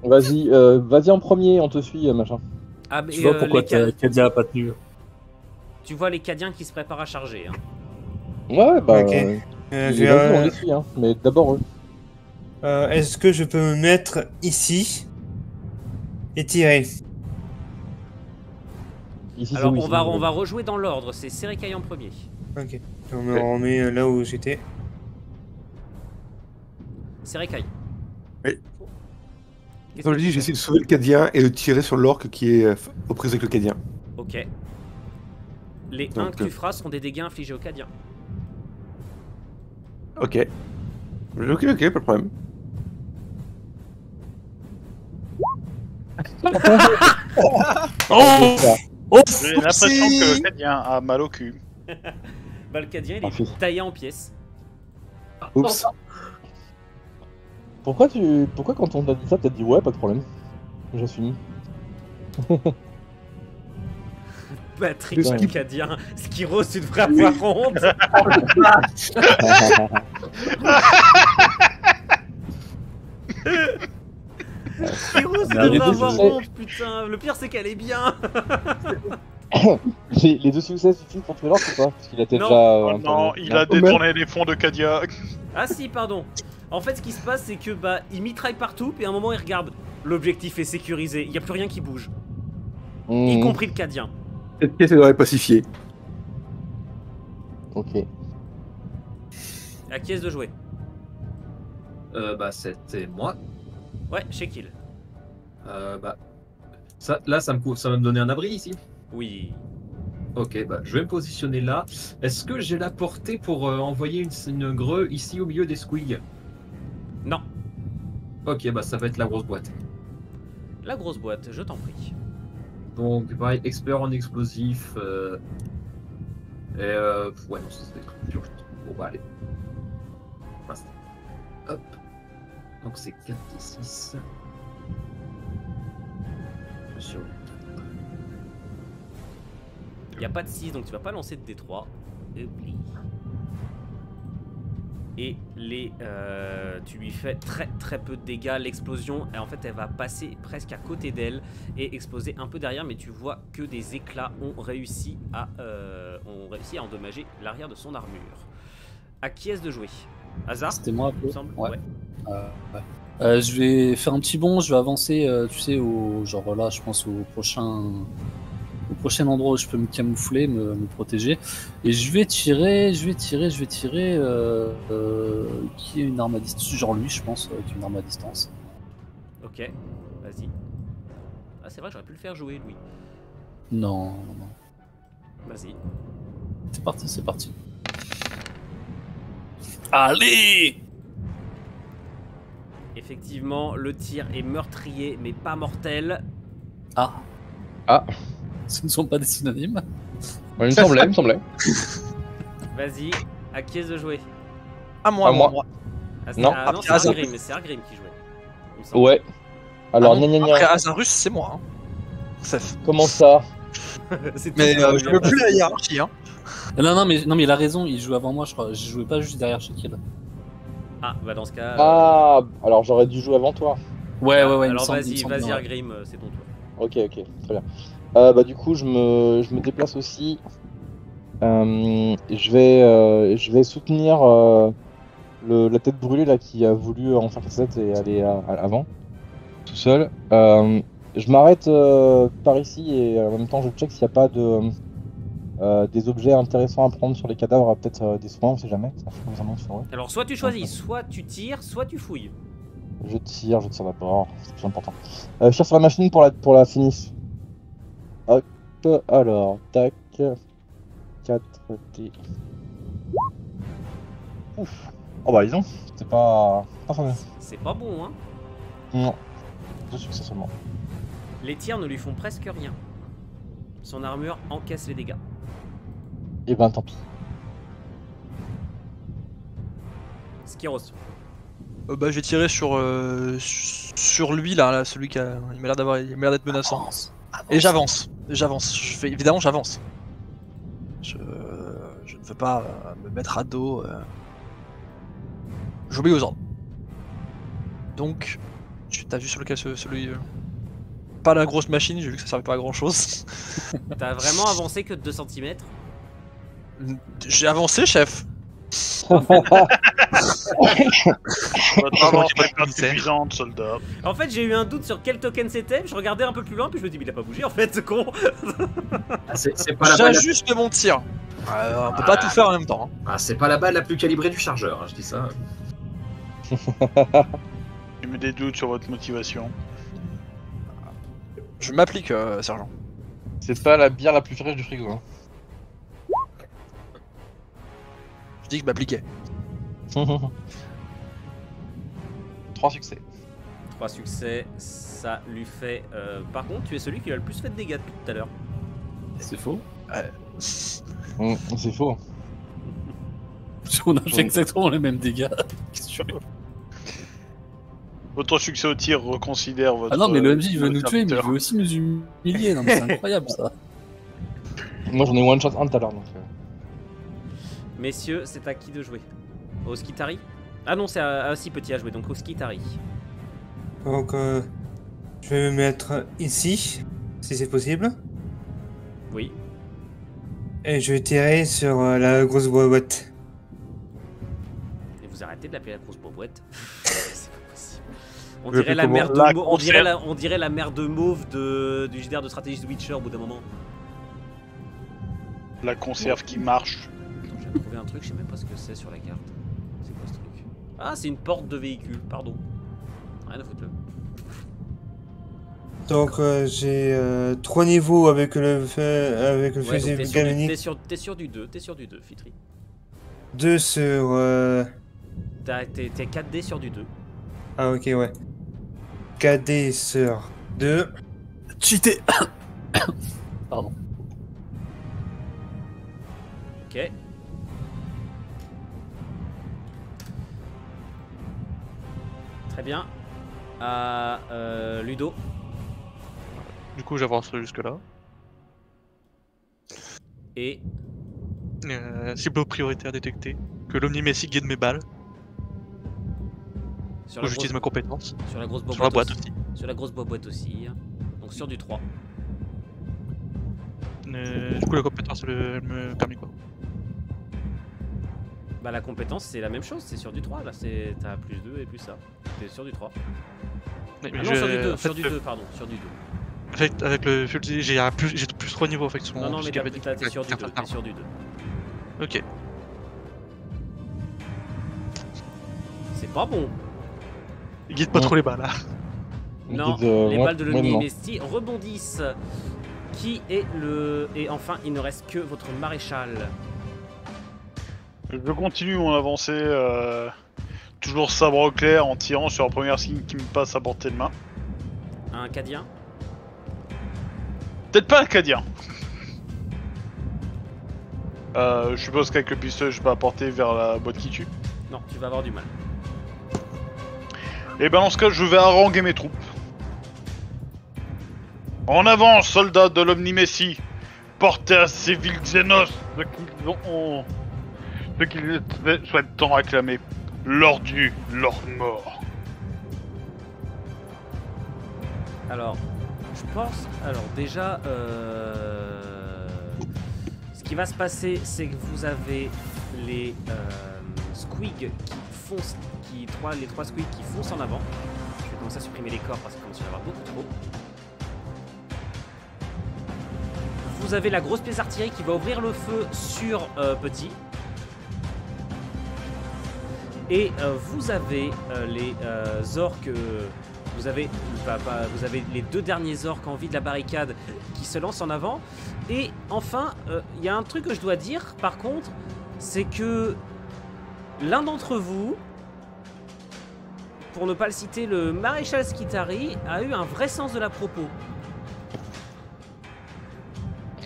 Vas-y, vas-y en premier, on te suit, machin. Ah, mais Tu vois pourquoi les Kadia a pas tenu. tu vois les cadiens qui se préparent à charger. Hein. Ouais, bah. Ok. Vas-y, on les suit, hein. Mais d'abord eux. Est-ce que je peux me mettre ici et tirer? Ici, Alors c'est où, on va rejouer dans l'ordre. C'est Serekai en premier. Ok. On me remet là où j'étais. Serekai. Oui. Qu'est-ce Comme que je dis, tu j'essaie fais de sauver le Cadien et de tirer sur l'orque qui est aux prises avec le Cadien. Ok. Les 1 Donc, que tu feras sont des dégâts infligés aux cadiens. Ok. Ok, pas de problème. Oh, J'ai l'impression que le Cadien a mal au cul. Bah, le cadien il Parfait. est taillé en pièces. Oups. Pourquoi quand on t'a dit ça, t'as dit ouais, pas de problème. J'assume. Patrick Le le skip. cadien. Skiro, tu devrais avoir honte. Skiro, tu Merde, devrais les avoir deux, honte, putain. Le pire, c'est qu'elle est bien. les deux succès suffisent pour tuer l'orque ou pas? Parce qu'il était Non. déjà. Oh non, il a détourné les fonds de Cadia. Ah si, pardon. En fait, ce qui se passe, c'est que bah, il mitraille partout, puis à un moment, il regarde. L'objectif est sécurisé. Il y a plus rien qui bouge, y Mmh. compris le cadien. Cette pièce, elle devrait pacifier. Ok. À qui est-ce de jouer? Bah, c'était moi. Ouais, chez Kill. Bah, là, ça va me donner un abri ici. Oui. Ok, bah, je vais me positionner là. Est-ce que j'ai la portée pour envoyer une greu ici au milieu des squigs? Non. Ok, bah, ça va être la grosse boîte. La grosse boîte, je t'en prie. Donc, pareil, expert en explosif. Ouais, non, c'est dur. Bon, bah, allez. Mince. Hop. Donc, c'est 4 et 6. Sur... Il n'y a pas de 6, donc tu vas pas lancer de D3. Oublie. Et tu lui fais très peu de dégâts. L'explosion, en fait, elle va passer presque à côté d'elle et exploser un peu derrière, mais tu vois que des éclats ont réussi à endommager l'arrière de son armure. À qui est-ce de jouer? Hasard, C'était moi un il peu. me semble. Ouais. Ouais. Je vais faire un petit bond, je vais avancer, tu sais, genre là, je pense au prochain endroit où je peux me camoufler, me protéger. Et je vais tirer qui a une arme à distance, genre lui, je pense, qui a une arme à distance. Ok, vas-y. Ah, c'est vrai, j'aurais pu le faire jouer, lui. Non. Vas-y. C'est parti. Allez! Effectivement, le tir est meurtrier, mais pas mortel. Ah. Ah. Ce ne sont pas des synonymes. Ouais, il me semblait. Vas-y, à qui est-ce de jouer? À moi, À moi. moi. Ah, Non, non, c'est après Argrim, mais c'est Argrim qui jouait. il me semble. Ouais. Alors, Ah non, gna gna gna. après Azarus, c'est moi. Hein. Comment ça? C'est Mais tout, je veux plus la hiérarchie. Hein. Non, mais il a raison, il joue avant moi, je crois. Je jouais pas juste derrière Shakil. Ah, bah dans ce cas. Ah, alors j'aurais dû jouer avant toi. Ouais, il me Alors semble- il me vas-y, semble bien, ouais. Argrim, c'est ton tour. Ok, très bien. Bah du coup, je me déplace aussi. Je vais soutenir la tête brûlée là qui a voulu en faire cassette et aller avant, tout seul. Je m'arrête par ici et en même temps je check s'il n'y a pas des objets intéressants à prendre sur les cadavres, peut-être des soins, on sait jamais. Ça fait vraiment sur eux. Alors soit tu choisis, soit tu tires, soit tu fouilles. Je tire d'abord, c'est plus important. Je tire sur la machine pour la finish. Hop, alors, tac. 4D. Ouf. Oh bah disons, c'était pas fameux. C'est pas bon, hein. Non, 2 succès seulement. Les tirs ne lui font presque rien. Son armure encaisse les dégâts. Et ben tant pis. Skiros. Bah, je vais tirer sur lui là, celui qui a. Il m'a l'air d'être menaçant. Et j'avance. Évidemment, j'avance. Je ne veux pas me mettre à dos. J'obéis aux ordres. Donc, t'as vu sur lequel celui. Pas la grosse machine, j'ai vu que ça servait pas à grand chose. T'as vraiment avancé que de 2 cm? J'ai avancé, chef. Votre avance n'est pas suffisante, soldat. En fait, j'ai eu un doute sur quel token c'était. Je regardais un peu plus loin, puis je me dis, mais il a pas bougé en fait, ce con. Ah, c'est pas la balle. J'ajuste mon tir. On peut pas tout faire en même temps. Hein. Ah, c'est pas la balle la plus calibrée du chargeur, hein, je dis ça. J'ai mis des doutes sur votre motivation. Je m'applique, sergent. C'est pas la bière la plus fraîche du frigo. Hein. Je dis que je m'appliquais. 3 succès. 3 succès, ça lui fait. Par contre, tu es celui qui a le plus fait de dégâts depuis tout à l'heure. C'est faux. C'est faux. On a fait exactement les mêmes dégâts. Votre succès au tir reconsidère votre. Ah non, mais le MJ il veut votre nous tuer, mais il serviteur. veut aussi nous humilier. Non, mais c'est incroyable ça. Moi j'en ai one shot un tout à l'heure donc. Messieurs, c'est à qui de jouer? Au Skitari? Ah non, c'est à si petit à jouer, donc au Skitari. Donc, je vais me mettre ici, si c'est possible. Oui. Et je vais tirer sur la grosse boîte. Et vous arrêtez de l'appeler la grosse boîte. C'est pas possible. On Oui, dirait puis la comment mère de la Mauve, conserve. on dirait la mère de Mauve du JDR de stratégie de Witcher au bout d'un moment. La conserve qui marche. Attends, j'ai trouvé un truc, je sais même pas ce que c'est sur la carte. C'est quoi ce truc? Ah, c'est une porte de véhicule, pardon. Rien à foutre. Donc, j'ai 3 niveaux avec le Ouais, fusil donc galvanique. t'es sur du 2, Fitri. 2 sur. T'es 4D sur du 2. Ah, ok, ouais. 4D sur 2. Cheaté. Pardon. Ok. Très bien. Ludo. Du coup, j'avance jusque-là. Et Cible prioritaire détectée. Que l'Omni-Messi guide mes balles. sur Où j'utilise ma compétence. sur la grosse Sur la boîte aussi. aussi. Sur la grosse boîte aussi. Donc sur du 3. Du coup, la compétence, elle me permet quoi? Bah la compétence c'est la même chose, c'est sur du 3 là, t'as plus 2 et plus ça. T'es sur du 3. Mais Ah non, je- sur du 2, en fait, sur du 2, pardon, sur du 2. avec le fusil, j'ai plus 3 niveaux en fait. Non, non, mais t'es sur du 2, t'es sur du 2. Ok. C'est pas bon. Il guide pas trop les balles là. Non, Guide, les moi- balles de moi, non. l'Omni-Messi rebondissent. Qui est le... Et enfin, il ne reste que votre maréchal. Je continue mon avancée, toujours sabre au clair en tirant sur la première signe qui me passe à portée de main. Un Cadien. Peut-être pas un Cadien. Je suppose qu'avec le pistolet je peux apporter vers la boîte qui tue. Non, tu vas avoir du mal. Et ben dans ce cas je vais haranguer mes troupes. En avant, soldats de l'Omni-Messi. apporter à ces villes Xenos ce qu'ils souhaitent tant réclamer. L'ordre mort. Alors, je pense... Alors déjà, ce qui va se passer, c'est que vous avez les squigs qui foncent, les trois squigs qui foncent en avant. Je vais commencer à supprimer les corps parce qu'il commence à y en avoir beaucoup trop. Vous avez la grosse pièce d'artillerie qui va ouvrir le feu sur Petit. Et vous avez les orques... Vous avez les deux derniers orques en vie de la barricade qui se lancent en avant. Et enfin, il y a un truc que je dois dire, par contre, c'est que l'un d'entre vous, pour ne pas le citer, le maréchal Skitari, a eu un vrai sens de la propos.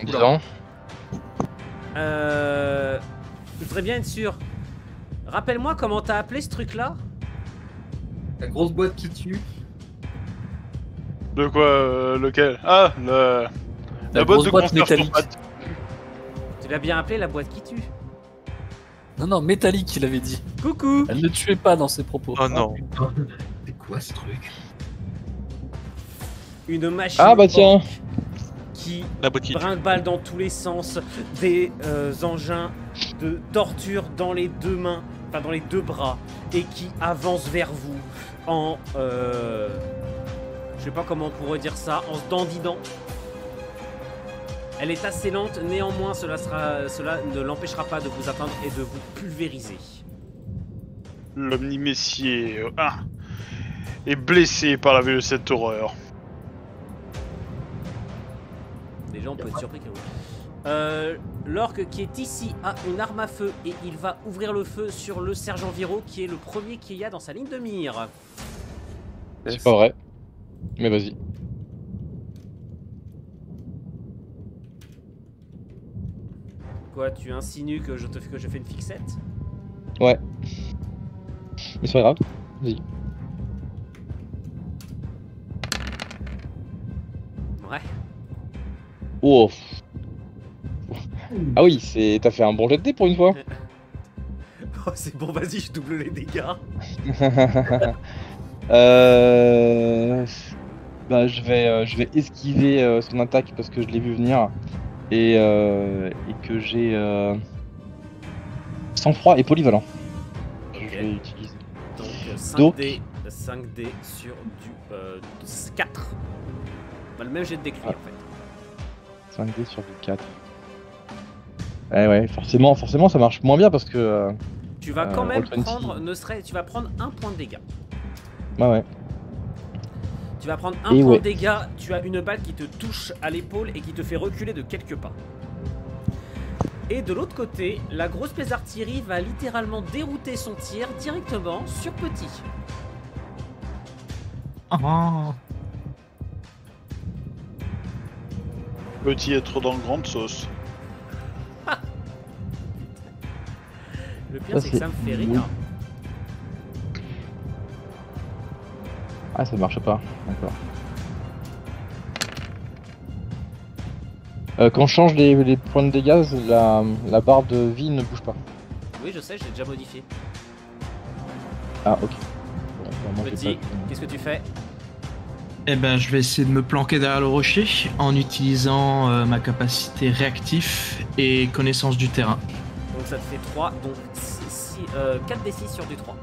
Disons. Je voudrais bien être sûr. Rappelle-moi comment t'as appelé ce truc-là? La grosse boîte qui tue. De quoi lequel? Ah, la boîte de boîte conserve métallique. tomate. Tu l'as bien appelé la boîte qui tue. Non, non, métallique, il avait dit. Coucou. Elle ne tuait pas dans ses propos. Oh non. C'est quoi ce truc? Une machine Ah bah tiens. qui La boîte qui tue. brinque-balle dans tous les sens, des engins de torture dans les deux mains, enfin dans les deux bras, et qui avance vers vous en... je sais pas comment on pourrait dire ça, en se dandinant. Elle est assez lente, néanmoins cela ne l'empêchera pas de vous atteindre et de vous pulvériser. L'omni-messier est blessé par la vue de cette horreur. Déjà on peut être surpris que l'orque qui est ici a une arme à feu et il va ouvrir le feu sur le sergent Viro qui est le premier qu'il y a dans sa ligne de mire. C'est pas vrai. Mais vas-y. Quoi, tu insinues que je fais une fixette? Ouais. Mais c'est pas grave. Vas-y. Ouais. Oh. Ah oui, t'as fait un bon jet de dés pour une fois. Oh, c'est bon, vas-y, je double les dégâts. Bah, je vais esquiver son attaque parce que je l'ai vu venir et que j'ai sang-froid et polyvalent. Ok. Je vais utiliser. Donc 5D sur du 4. Bah, le même jet de décrit en fait. 5D sur du 4. Ouais, forcément ça marche moins bien parce que... tu vas quand même Roll20. prendre, tu vas prendre un point de dégâts. Ouais. Tu vas prendre un point de dégâts, tu as une balle qui te touche à l'épaule et qui te fait reculer de quelques pas. Et de l'autre côté, la grosse pièce d'artillerie va littéralement dérouter son tir directement sur Petit. Oh. Petit est trop dans grande sauce. Le pire c'est que ça me fait rire. Ah, ça marche pas, d'accord. Quand je change les points de dégâts, la barre de vie ne bouge pas. Oui, je sais, je l'ai déjà modifié. Ah, ok. Bon, moi, j'ai Petit, pas- qu'est-ce que tu fais? Eh ben, je vais essayer de me planquer derrière le rocher en utilisant ma capacité réactif et connaissance du terrain. Donc ça te fait 3, donc 4d6 sur du 3.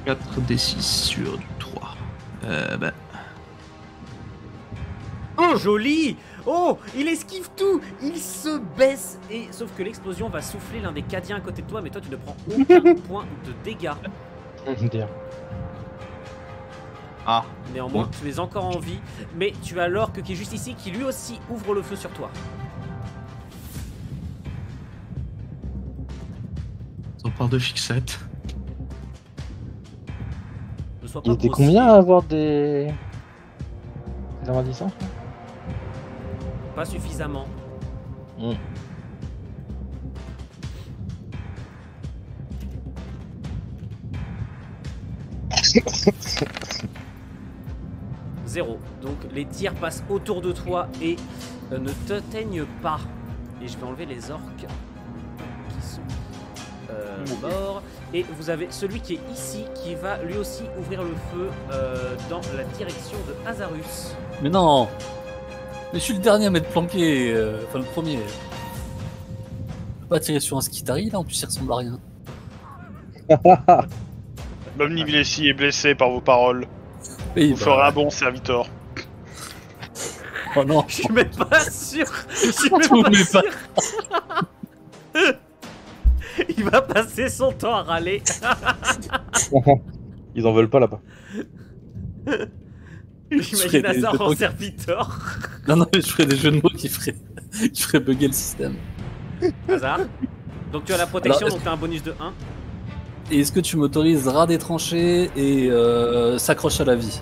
4d6 sur du 3. Ben... Oh, joli! Oh, il esquive tout! Il se baisse et... Sauf que l'explosion va souffler l'un des cadiens à côté de toi, mais toi tu ne prends aucun point de dégâts. Dire. Ah. Néanmoins, tu es encore en vie, mais tu as l'orque qui est juste ici, qui lui aussi ouvre le feu sur toi. On part de fixette. Ne sois pas Il était grossier. combien à avoir des licences? Pas suffisamment. Mm. Zéro. Donc les tirs passent autour de toi et ne t'atteignent pas. Et je vais enlever les orques qui sont morts. Et vous avez celui qui est ici qui va lui aussi ouvrir le feu dans la direction de Azarus. Mais non. Mais je suis le dernier à m'être planqué, enfin le premier. Je peux pas tirer sur un Skitari là, en plus il ressemble à rien. L'Omniblessi est blessé par vos paroles. Oui, Vous ferez un bon serviteur. Oh non. Je suis même pas sûr. Je suis Tout même pas mais sûr. Il va passer son temps à râler. Ils en veulent pas là-bas. J'imagine des Hazard en trucs. serviteur. Non, non, mais je ferais des jeux de mots qui feraient bugger le système. Hazard. Donc tu as la protection, Alors, donc tu as un bonus de 1. Et est-ce que tu m'autorises ras des tranchées et s'accroche à la vie?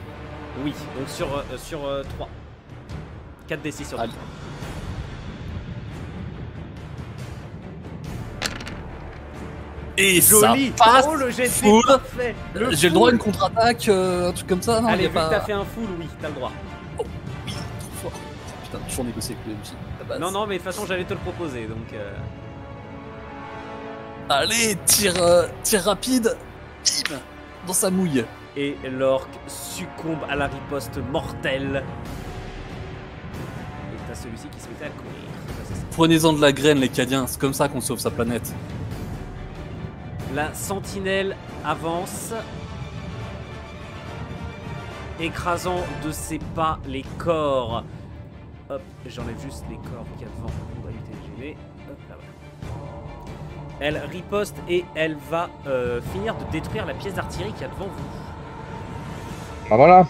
Oui, donc sur 3. 4d6 sur 3. Allez. Et Joli. ça passe. Oh, le jet de full. dés parfait. J'ai le droit à une contre-attaque, un truc comme ça, non? Allez, y a vu pas... que t'as fait un full, oui, t'as le droit. Oui, trop fort. Putain, toujours négocié avec le MJ. la base. Non, non, mais de toute façon, j'allais te le proposer, donc... Allez, tir rapide. Bim, dans sa mouille. Et l'orque succombe à la riposte mortelle. Et t'as celui-ci qui se mettait à courir. Ça, c'est ça. Prenez-en de la graine, les Cadiens. C'est comme ça qu'on sauve sa planète. La sentinelle avance, écrasant de ses pas les corps. Hop, j'enlève juste les corps qu'il y a devant pour éviter de gêner. Hop, là, voilà. Elle riposte et elle va finir de détruire la pièce d'artillerie qu'il y a devant vous. Ah voilà.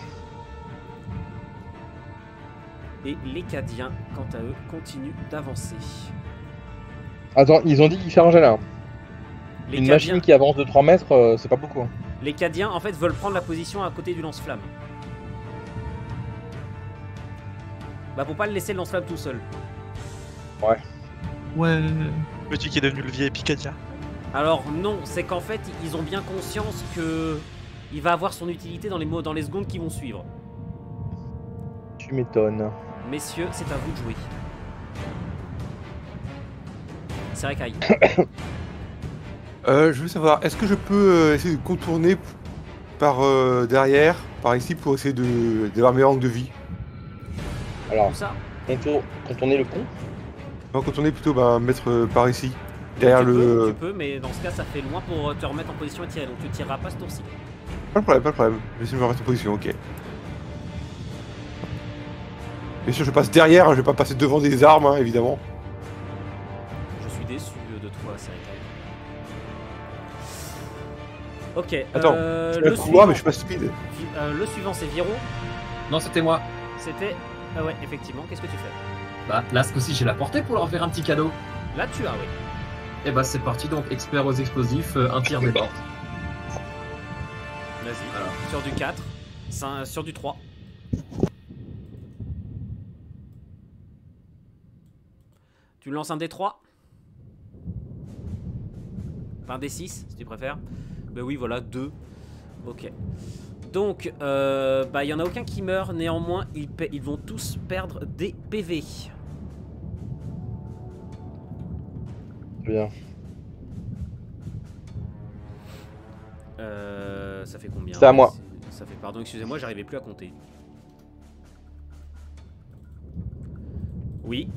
Et les Cadiens, quant à eux, continuent d'avancer. Attends, ils ont dit qu'ils chargeaient là. Les Une Cadiens, machine qui avance de 3 mètres, c'est pas beaucoup. Hein. les Cadiens, en fait, veulent prendre la position à côté du lance-flamme. Bah, pour pas le laisser le lance-flamme tout seul. Ouais. Petit qui est devenu le vieil Picadia. Alors non, c'est qu'en fait, ils ont bien conscience que il va avoir son utilité dans les secondes qui vont suivre. Tu m'étonnes. Messieurs, c'est à vous de jouer. C'est vrai qu'aille. Je veux savoir, est-ce que je peux essayer de contourner par derrière, par ici, pour essayer d'avoir mes angles de vie? Alors, Tout ça. contourner le pont. Non, contourner plutôt, mettre par ici, derrière Tu peux, mais dans ce cas, ça fait loin pour te remettre en position et tirer. Donc tu tireras pas ce tour-ci. Pas de problème, pas de problème. Je vais essayer de me rester en position, ok. Bien sûr, je passe derrière, hein, je vais pas passer devant des armes, hein, évidemment. Je suis déçu de toi, c'est vrai. Ok. Attends, le je suivant, mais je suis pas stupide. le suivant, c'est Viro. Non, c'était moi. C'était. Ah ouais, effectivement. Qu'est-ce que tu fais? Bah, là, ce coup-ci, j'ai la portée pour leur faire un petit cadeau. Là, tu as, oui. Et bah, c'est parti, donc, expert aux explosifs, un tir des portes. Vas-y. Alors. Sur du 4. Sur du 3. Tu lances un D3. Enfin, un D6, si tu préfères. Ben oui, voilà, 2. Ok. Donc, il n'y en a aucun qui meurt. Néanmoins, ils vont tous perdre des PV. Bien. Ça fait combien? C'est à moi. Ça fait, pardon, excusez-moi, j'arrivais plus à compter. Oui.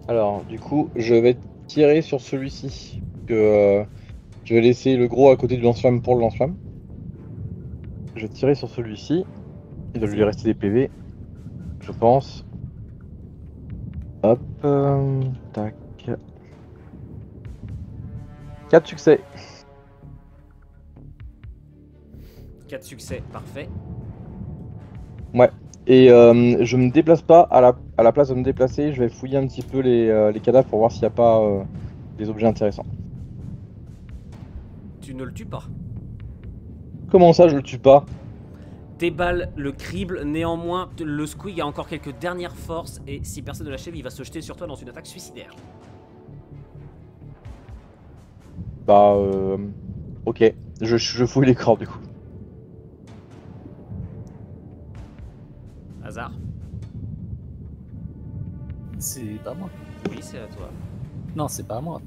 Alors, du coup, je vais tirer sur celui-ci. Que je vais laisser le gros à côté du lance-flamme pour le lance-flamme. Je vais tirer sur celui-ci. Il doit lui rester des PV. Je pense. Hop. Tac. 4 succès. 4 succès, parfait. Ouais. Et je me déplace pas. À la place de me déplacer, je vais fouiller un petit peu les cadavres pour voir s'il n'y a pas des objets intéressants. Tu ne le tues pas. Comment ça, je le tue pas? Tes balles le criblent, néanmoins le squig a encore quelques dernières forces et si personne ne l'achève, il va se jeter sur toi dans une attaque suicidaire. Bah ok, je fouille les corps du coup. Hasard. C'est pas moi. Oui, c'est à toi. Non, c'est pas à moi.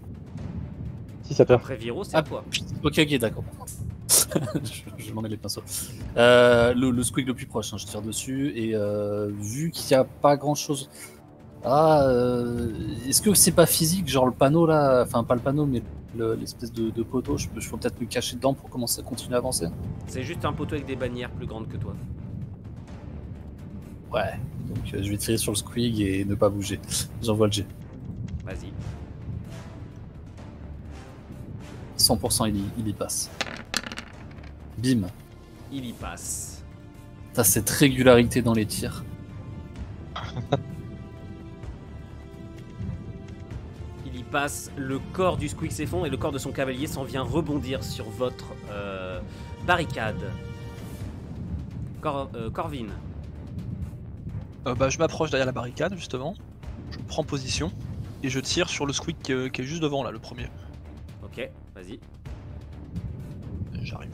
Si ça perd. Après Viro, c'est à toi. Ok, d'accord. je m'en mets les pinceaux. Le squig le plus proche, hein, je tire dessus. Et vu qu'il n'y a pas grand chose. Est-ce que c'est pas physique, genre le panneau là, enfin pas le panneau, mais l'espèce de poteau, je peux peut-être me cacher dedans pour commencer à continuer à avancer? C'est juste un poteau avec des bannières plus grandes que toi. Ouais, donc je vais tirer sur le squig et ne pas bouger. J'envoie le jet. Vas-y. 100% il y passe. Bim. Il y passe. T'as cette régularité dans les tirs. Il y passe, le corps du squig s'effondre et le corps de son cavalier s'en vient rebondir sur votre barricade. Corvin. Je m'approche derrière la barricade, justement. Je prends position et je tire sur le squig qui est juste devant, là, le premier. Ok, vas-y. J'arrive.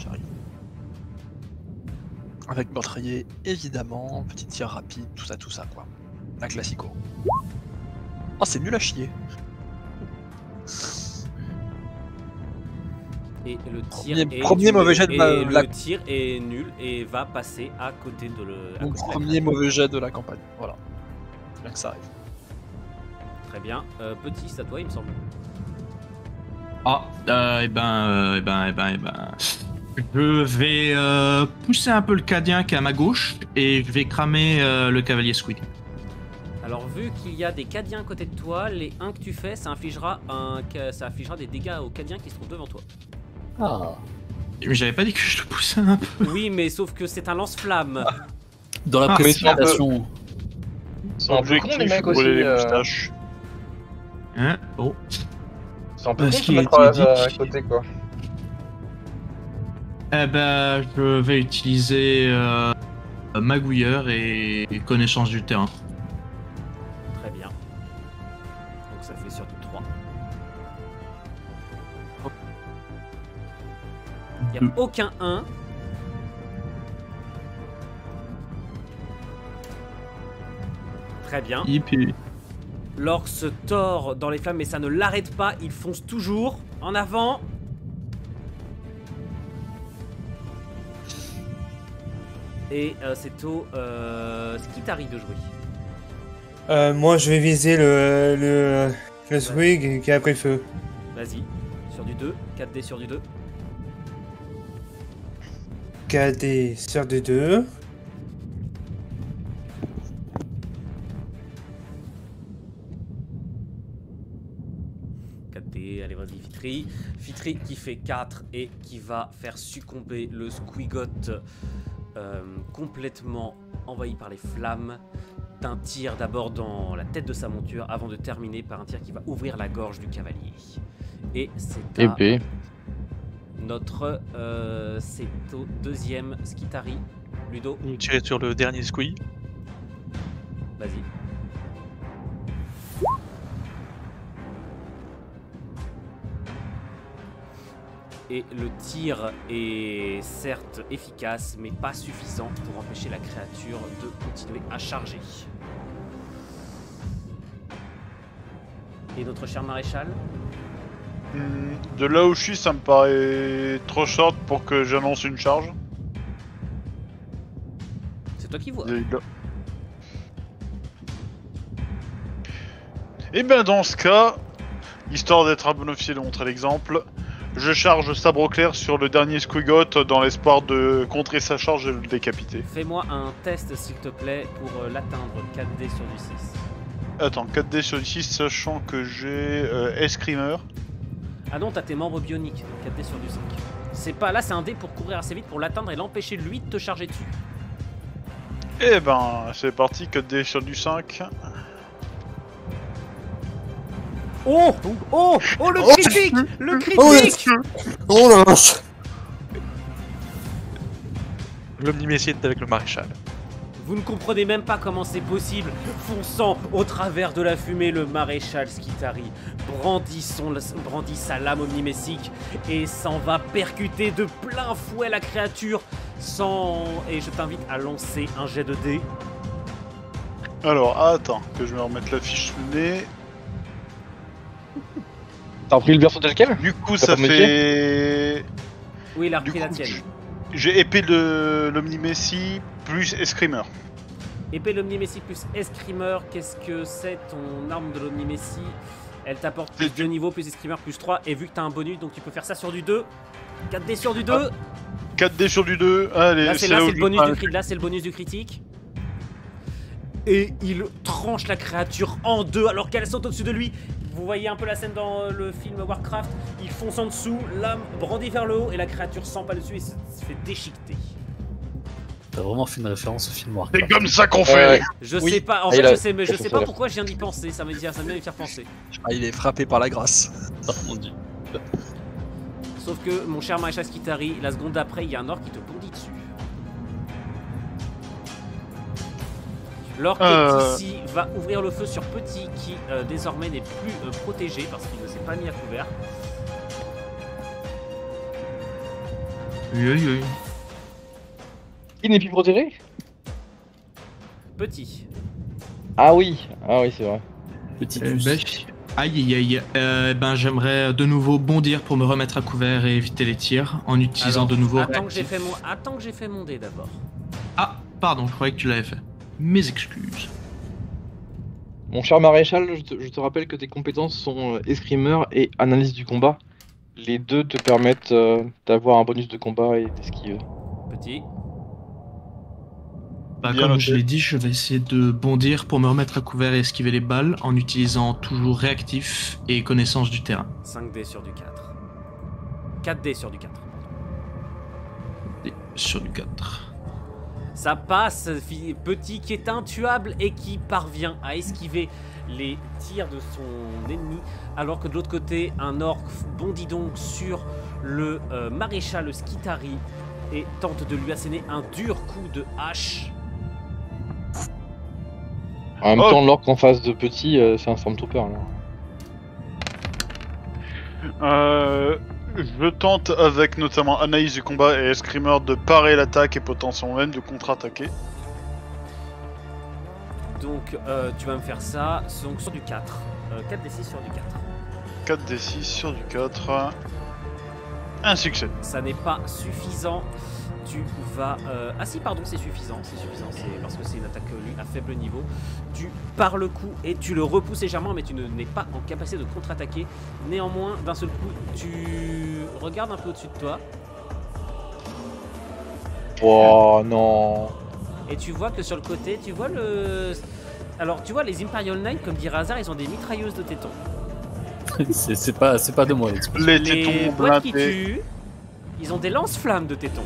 Avec meurtrier, évidemment. Petit tir rapide, tout ça, quoi. Un classico. Oh, c'est nul à chier. Et le tir Premier mauvais jet de le tir est nul et va passer à côté de le. Donc premier mauvais jet de la campagne. Voilà. C'est bien que ça arrive. Très bien. Petit, c'est à toi, il me semble. Je vais pousser un peu le cadien qui est à ma gauche et je vais cramer le cavalier squig. Alors vu qu'il y a des cadiens à côté de toi, les 1 que tu fais, ça infligera des dégâts aux cadiens qui se trouvent devant toi. Ah. Mais j'avais pas dit que je le poussais un peu. Oui, mais sauf que c'est un lance-flamme. Dans la précipitation. C'est un peu con les mecs aussi. les moustaches. Hein? Oh. C'est un peu con de Parce se qu'il mettre est à dit. côté quoi. Je vais utiliser magouilleur et connaissance du terrain. Très bien. Donc ça fait surtout 3. Il n'y a aucun 1. Très bien. Yippee. L'orc se tord dans les flammes, mais ça ne l'arrête pas. Il fonce toujours en avant. Et c'est au Skitari de jouer. Moi, je vais viser le squig qui a pris feu. Vas-y. Sur du 2. 4D sur du 2. 4D sur du 2. Allez, vas-y, Fitri. Fitri qui fait 4 et qui va faire succomber le squigot complètement envahi par les flammes d'un tir d'abord dans la tête de sa monture avant de terminer par un tir qui va ouvrir la gorge du cavalier. Et c'est à Épée. notre c'est au deuxième Skitari. Ludo, Donc tirer sur le dernier squig. vas-y. Et le tir est certes efficace, mais pas suffisant pour empêcher la créature de continuer à charger. Et notre cher maréchal? De là où je suis, ça me paraît trop short pour que j'annonce une charge. C'est toi qui vois. Et bien dans ce cas, histoire d'être un bon officier de montrer l'exemple, je charge sabre clair sur le dernier squigot dans l'espoir de contrer sa charge et le décapiter. Fais-moi un test s'il te plaît pour l'atteindre. 4D sur du 6. Attends, 4D sur du 6, sachant que j'ai escrimeur. Ah non, t'as tes membres bioniques, donc 4D sur du 5. C'est pas là, c'est un dé pour courir assez vite pour l'atteindre et l'empêcher lui de te charger dessus. Et ben, c'est parti, 4D sur du 5. Oh, oh, oh, le critique, le critique. Oh la vache! L'omnimessiette avec le maréchal. Vous ne comprenez même pas comment c'est possible. Fonçant au travers de la fumée, le maréchal Skitari brandit sa lame omnimésique et s'en va percuter de plein fouet la créature. Et je t'invite à lancer un jet de dés. Alors, attends, que je me remette la fiche sous le nez. T'as repris le berceau tel quel? Du coup, T'as ça pas de fait... Oui, il a Du repris la coup, tienne. j'ai épée de l'Omni-Messi plus escrimer. Épée l'Omni-Messi plus Escrimer, qu'est-ce que c'est ton arme de l'Omni-Messi? Elle t'apporte plus 2 niveaux, plus Escrimer plus 3, et vu que t'as un bonus, donc tu peux faire ça sur du 2. 4D sur du 2. 4D sur du 2. Allez, Là, c'est là où le je bonus parle. du critique. Là, c'est le bonus du critique. Et il tranche la créature en deux alors qu'elle saute au-dessus de lui. Vous voyez un peu la scène dans le film Warcraft. Il fonce en dessous, lame brandie vers le haut et la créature s'empale dessus et se fait déchiqueter. T'as vraiment fait une référence au film C'est Warcraft. comme ça qu'on fait. Je Oui. sais pas, en Ah, fait il a- je sais, mais je il a sais fait pas ça. pourquoi je viens d'y penser, ça me vient de me faire penser. Ah, il est frappé par la grâce. Oh mon dieu. Sauf que mon cher maréchal Skitari, la seconde d'après, il y a un orc qui te bondit dessus. L'orc qui est ici va ouvrir le feu sur Petit qui désormais n'est plus protégé parce qu'il ne s'est pas mis à couvert. Oui. Qui n'est plus protégé? Petit. Ah oui, c'est vrai. Petit Ben, plus. aïe aïe aïe. Ben j'aimerais de nouveau bondir pour me remettre à couvert et éviter les tirs en utilisant Alors, de nouveau. Attends que j'ai fait mon dé d'abord. Ah, pardon, je croyais que tu l'avais fait. Mes excuses. Mon cher maréchal, je te rappelle que tes compétences sont escrimeur et analyse du combat. Les deux te permettent d'avoir un bonus de combat et d'esquive. Petit. Bah, Bien comme noté. je l'ai dit, je vais essayer de bondir pour me remettre à couvert et esquiver les balles en utilisant toujours réactif et connaissance du terrain. 5D sur du 4. 4D sur du 4. Et sur du 4. Ça passe, Petit qui est intuable et qui parvient à esquiver les tirs de son ennemi, alors que de l'autre côté, un orc bondit donc sur le maréchal Skitari et tente de lui asséner un dur coup de hache. En même Oh. temps, l'orc en face de Petit, c'est un Stormtrooper. Là. Je tente avec notamment analyse du combat et escrimer de parer l'attaque et potentiellement même de contre-attaquer. Donc tu vas me faire ça donc sur du 4. 4d6 sur du 4. 4d6 sur du 4. Un succès. Ça n'est pas suffisant. Tu vas... Ah si, pardon, c'est suffisant. C'est parce que c'est une attaque lui à faible niveau. Tu pars le coup et tu le repousses légèrement, mais tu n'es pas en capacité de contre-attaquer. Néanmoins, d'un seul coup, tu regardes un peu au-dessus de toi Oh non. et tu vois que sur le côté, tu vois le... Alors, tu vois, les Imperial Knights, comme dirait Hazard, ils ont des mitrailleuses de tétons. c'est pas de moi l'expression. Les Les tétons boîtes qui blindés. tuent, ils ont des lance-flammes de tétons.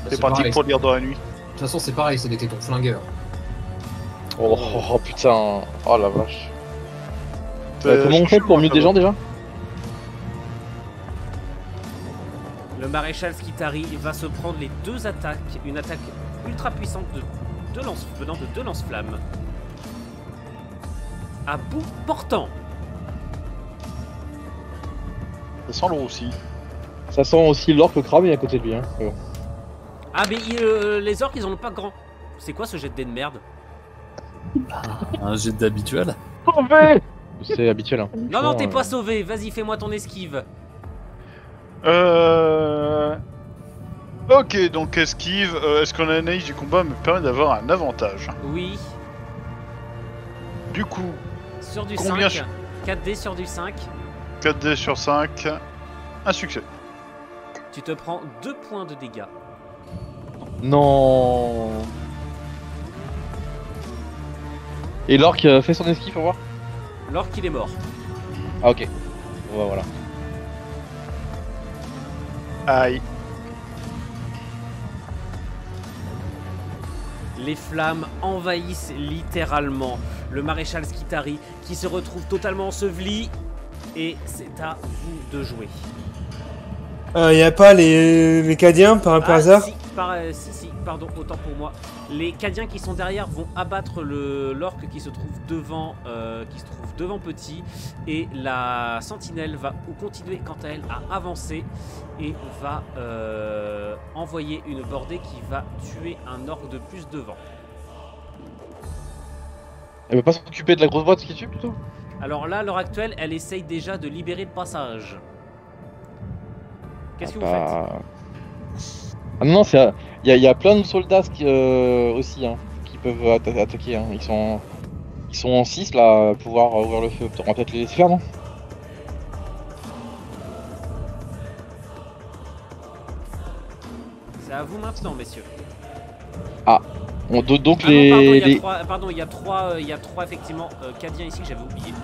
C'est pratique pareil. pour lire dans la nuit. De toute façon, c'est pareil, c'est des tétons flingueurs. Oh putain. Oh la vache. Euh, Comment on fait pour mute des gens déjà? Le maréchal Skitari va se prendre les deux attaques, une attaque ultra puissante venant de deux lance-flammes. À bout portant. Ça sent le roussi. Ça sent aussi l'orc cramé à côté de lui. Hein. Mais bon. Ah mais les orques ils en ont pas grand. C'est quoi ce jet de dés de merde? Un jet d'habituel. C'est habituel. Hein. Non, t'es pas sauvé, vas-y fais-moi ton esquive. Ok, donc esquive. Est-ce qu'on a une analyse du combat me permet d'avoir un avantage? Oui, Du coup, sur du Combien 5. 4D sur du 5. 4d sur 5. Un succès. Tu te prends 2 points de dégâts. Non. Et l'orc fait son esquive pour voir. L'orc il est mort. Ah ok. Bon, bah, voilà. Aïe. Les flammes envahissent littéralement le maréchal Skitari qui se retrouve totalement enseveli. Et c'est à vous de jouer. Y a pas les Mécadiens par Ah, hasard? si, Si, pardon, autant pour moi. Les Cadiens qui sont derrière vont abattre l'orc qui se trouve devant Petit, et la sentinelle va continuer quant à elle à avancer et va envoyer une bordée qui va tuer un orc de plus devant. Elle veut pas s'occuper de la grosse boîte qui tue plutôt? Alors là, à l'heure actuelle, elle essaye déjà de libérer le passage. Qu'est-ce que vous faites? Ah non, il y a plein de soldats aussi hein, qui peuvent attaquer. Hein. Ils sont en 6 là, à pouvoir ouvrir le feu. On va peut-être les laisser faire, non? C'est à vous maintenant, messieurs. Ah, donc Pardon, il y a trois effectivement Cadiens ici que j'avais oublié.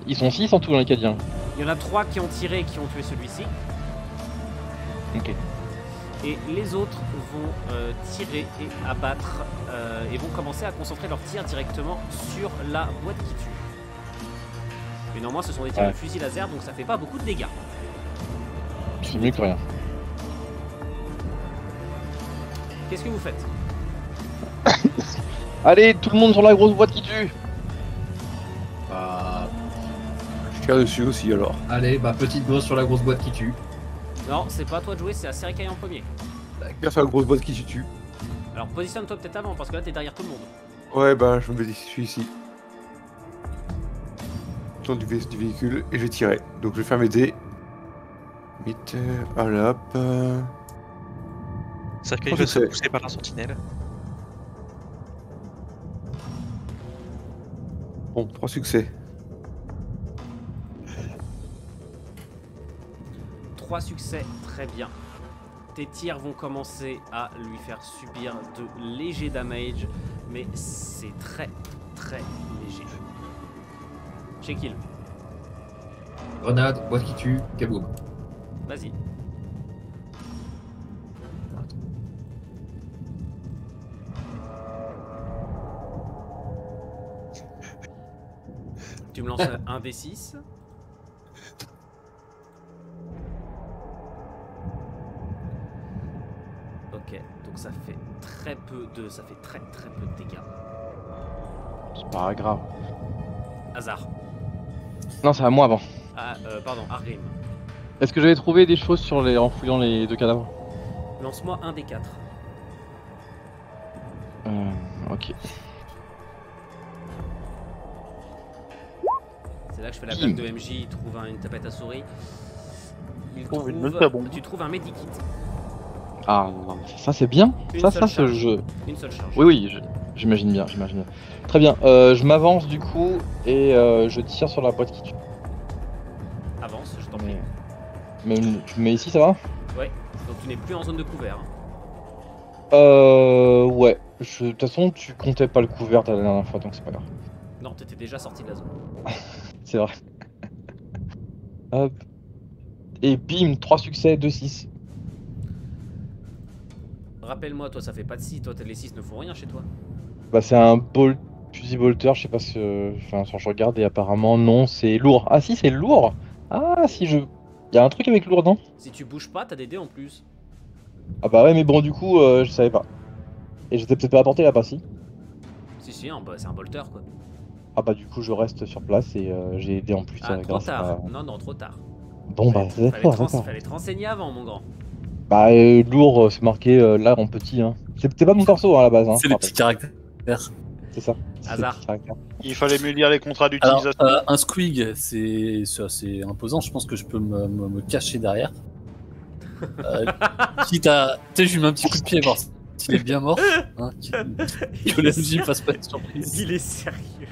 Ils sont 6 en tout dans les Cadiens. Il y en a 3 qui ont tiré et qui ont tué celui-ci. Ok. Et les autres vont tirer et abattre et vont commencer à concentrer leurs tirs directement sur la boîte qui tue. Mais néanmoins, ce sont des tirs de fusil laser, donc ça fait pas beaucoup de dégâts. C'est mieux que rien. Qu'est-ce que vous faites? Allez, tout le monde sur la grosse boîte qui tue. Bah... Je tire dessus aussi alors. Allez, bah petite grosse sur la grosse boîte qui tue. Non, c'est pas à toi de jouer, c'est à Serikai en premier. Tire sur la grosse boîte qui tue. Alors positionne-toi peut-être avant, parce que là t'es derrière tout le monde. Ouais, bah je suis ici. Tour du véhicule et je vais tirer. Donc je vais faire mes dés. Vite, allez hop. Serikai va se pousser par la sentinelle. Bon, 3 succès. 3 succès, très bien. Tes tirs vont commencer à lui faire subir de légers damage, mais c'est très très léger. Check-il. Grenade, boîte qui tue, kaboum. Vas-y. Tu me lances un D6. Ok, donc ça fait très peu de dégâts. C'est pas grave. Hasard. Non, c'est à moi avant. Ah, pardon, Argrim. Est-ce que j'avais trouvé des choses en fouillant les 2 cadavres? Lance-moi un des 4. Ok. C'est là que je fais la blague de MJ, il trouve une tapette à souris. Tu trouves un medikit. Ah non, ça c'est bien. Ça ce jeu. Une seule charge. Oui, j'imagine bien, Très bien, je m'avance du coup et je tire sur la boîte qui tue. Avance, je t'en prie. Mais ici ça va? Ouais, donc tu n'es plus en zone de couvert. Ouais. De toute façon, tu comptais pas le couvert la dernière fois, donc c'est pas grave. Non, t'étais déjà sorti de la zone. C'est vrai. Hop. Et bim, 3 succès, 2-6. Rappelle-moi, toi ça fait pas de 6, toi les 6 ne font rien chez toi. Bah c'est un fusil bolter, je sais pas si... Enfin, je regarde et apparemment non, c'est lourd. Ah si, c'est lourd. Ah si, y a un truc avec lourd, non? Si tu bouges pas, t'as des dés en plus. Ah bah ouais, mais bon, du coup, je savais pas. Et j'étais peut-être pas à portée là-bas, si. Si, c'est un bolter quoi. Ah bah du coup, je reste sur place et j'ai aidé en plus. Ah, trop tard. À... Non, trop tard. Bon bah, c'est d'accord. Fallait te renseigner avant, mon grand. Bah, lourd, c'est marqué là en petit. Hein. C'était pas mon perso hein, à la base. Hein, c'est les petits caractères. C'est ça. Hasard. Il fallait mieux lire les contrats d'utilisation. Un squig, c'est assez imposant. Je pense que je peux me cacher derrière. Quitte à. Tu sais, je lui mets un petit coup de pied, voir s'il est bien mort. Hein, que les MJ fassent pas de surprise. Il est sérieux.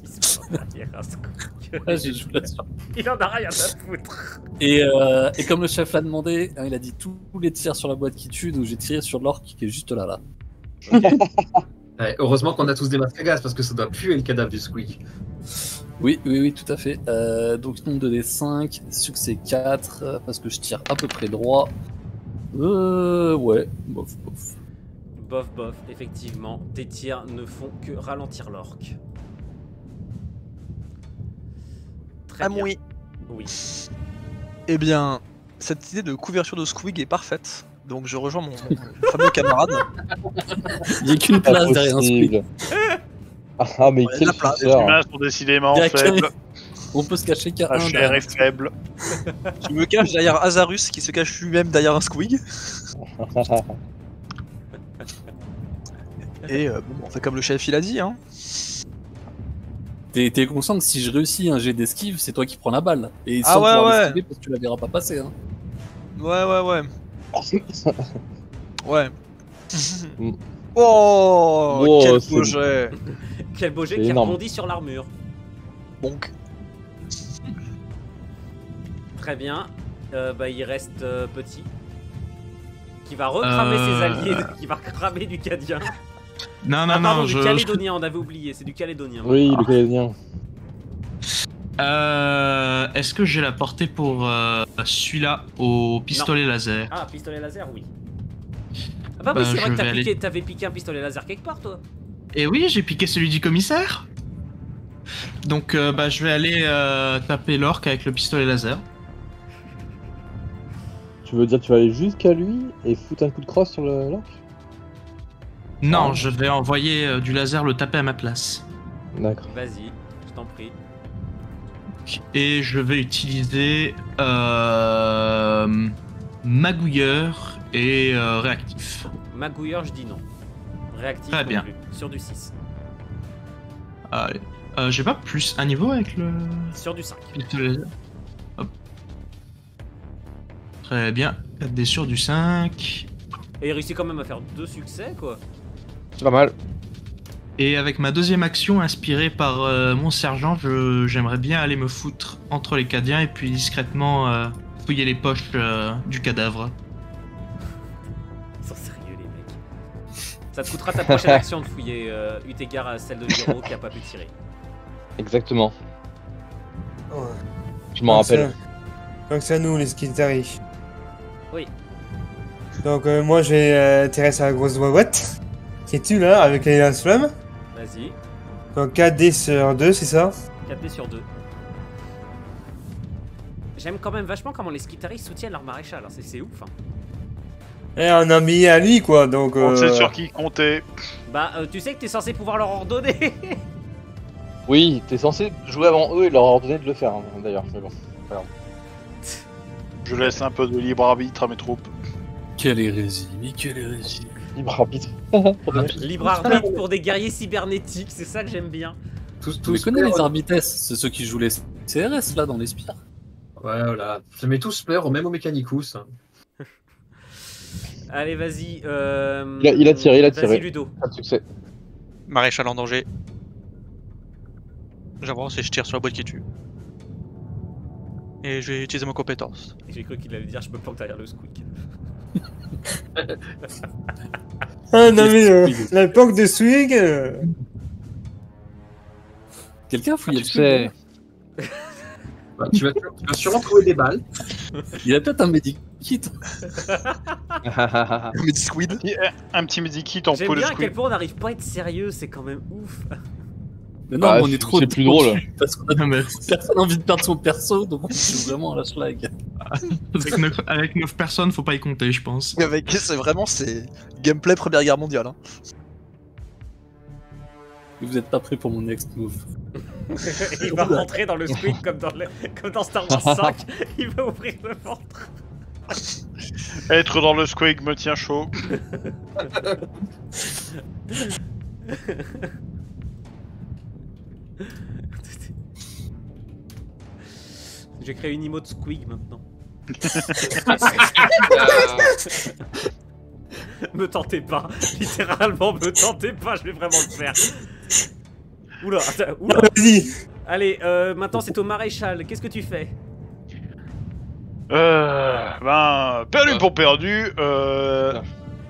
Il se prend derrière un squig. Ah, je joue la surprise. Il en a rien à foutre. Et comme le chef l'a demandé, hein, il a dit tous les tirs sur la boîte qui tue, donc j'ai tiré sur l'orque qui est juste là. Ouais, heureusement qu'on a tous des masques à gaz parce que ça doit puer le cadavre du squeak. Oui, tout à fait. Donc nombre de D5, succès 4, parce que je tire à peu près droit. Ouais, bof. Bof, effectivement, tes tirs ne font que ralentir l'orque. Très bien. Oui. Eh bien, cette idée de couverture de squig est parfaite. Donc je rejoins mon fameux camarade. Il n'y a qu'une Pas place derrière un possible. squid. Ah, mais Ouais, quel la place. Les suceur. humains sont décidément Il y a faibles. On peut se cacher qu'à La un. chair est faible. Je me cache derrière Azarus qui se cache lui-même derrière un squig. Et bon, on fait comme le chef il a dit, hein. T'es conscient que si je réussis un jet d'esquive, c'est toi qui prends la balle. Et Ah sans ouais, pouvoir ouais. l'esquiver parce que tu la verras pas passer. Hein. Ouais. Ouais. Mm. Oh, Oh, quel c'est- beau jet. Quel beau jet C'est qui énorme. rebondit sur l'armure. Donc, Très bien. Il reste Petit. Qui va recramer ses alliés, qui va cramer du Cadien. Non, non, Ah pardon, non, du Calédonien, on avait oublié, c'est du Calédonien. Oui, le Canadien. Est-ce que j'ai la portée pour celui-là au pistolet laser? Ah, pistolet laser, oui. Ah bah Bah, oui, c'est vrai je que vais aller- t'avais piqué un pistolet laser quelque part, toi. Et oui, j'ai piqué celui du commissaire. Donc, je vais aller taper l'orque avec le pistolet laser. Tu veux dire que tu vas aller jusqu'à lui et foutre un coup de crosse sur l'arc? Non, Ah. je vais envoyer du laser le taper à ma place. D'accord. Vas-y, je t'en prie. Et je vais utiliser magouilleur et réactif. Magouilleur, je dis non. Réactif Très non bien. plus, sur du 6. Allez. J'ai pas plus un niveau avec le Sur du 5. pistolet laser. Hop. Très bien. 4D sur du 5. Et il réussit quand même à faire 2 succès, quoi. C'est pas mal. Et avec ma deuxième action inspirée par mon sergent, j'aimerais bien aller me foutre entre les cadiens et puis discrètement fouiller les poches du cadavre. Ils sont sérieux, les mecs. Ça te coûtera ta prochaine action de fouiller, eu égard à celle de Giro qui a pas pu tirer. Exactement. Ouais. Je m'en rappelle. Donc c'est à nous les Skitari. Oui. Donc moi je vais tirer sur la grosse boîte qui est là avec les lance-flammes. Vas-y, Donc 4D sur 2, c'est ça? 4D sur 2. J'aime quand même vachement comment les Skitaris soutiennent leur maréchal, hein. C'est ouf. Hein. Et on a mis à lui quoi, donc On sait sur qui compter. Bah, tu sais que t'es censé pouvoir leur ordonner. Oui, t'es censé jouer avant eux et leur ordonner de le faire, hein, d'ailleurs. Mais bon. Je laisse un peu de libre arbitre à mes troupes. Quelle hérésie, mais quelle hérésie. Libre arbitre. Libre arbitre pour des guerriers cybernétiques, c'est ça que j'aime bien. Tu les connais les Arbites? C'est ceux qui jouent les CRS là dans les spires. Ouais, voilà. Ça met tous peur, même au Mechanicus. Allez, vas-y. Il a tiré, il a Vas-y, tiré. Ludo. Pas de succès. maréchal en danger. J'avance et je tire sur la boîte qui tue. Et je vais utiliser ma compétence. J'ai cru qu'il allait dire je me planque derrière le squeak. Ah non mais la porte de Swig Quelqu'un a fouillé le Succès. squid? Bah, tu vas sûrement trouver des balles. Il a peut-être un medikit. Mais squid. Un petit medikit en J'aime peau de bien à quel squid. point on n'arrive pas à être sérieux, c'est quand même ouf. Mais non, Ah, mais on est trop. c'est plus trop drôle. dessus, Parce qu'on a personne n'a envie de perdre son perso, donc on joue vraiment à la schlag. Avec 9 personnes, faut pas y compter, je pense. Avec c'est gameplay Première Guerre mondiale. Hein. Vous êtes pas prêts pour mon next move. Il va rentrer dans le squeak comme dans Star Wars 5. Il va ouvrir le ventre. Être dans le squig me tient chaud. J'ai créé une emote squeak maintenant. Me tentez pas, littéralement me tentez pas, je vais vraiment le faire. Oula, attends, oula. Vas-y. Allez, maintenant c'est au maréchal, qu'est-ce que tu fais? Perdu pour perdu.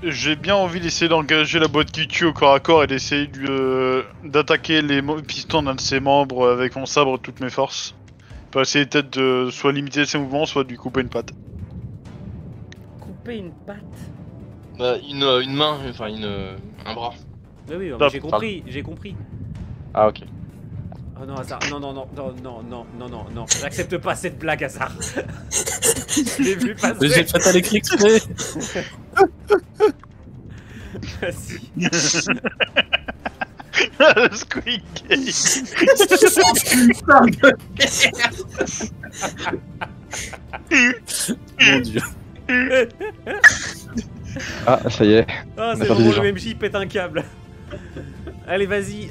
J'ai bien envie d'essayer d'engager la boîte qui tue au corps à corps et d'essayer d'attaquer les pistons d'un de ses membres avec mon sabre toutes mes forces. Pour essayer peut-être de soit limiter ses mouvements, soit de lui couper une patte. Couper une patte? Une main, enfin un bras. Oui, oui, Top. j'ai compris. Ah, ok. Oh non, Hazard, non, j'accepte pas cette blague, Hazard. Je l'ai vu passer. J'ai fait à l'écrit exprès. Vas-y. Le Squid Game. Mon dieu. Ah, ça y est. Ah, On c'est a le perdu moment des où le MJ pète un câble. Allez, vas-y.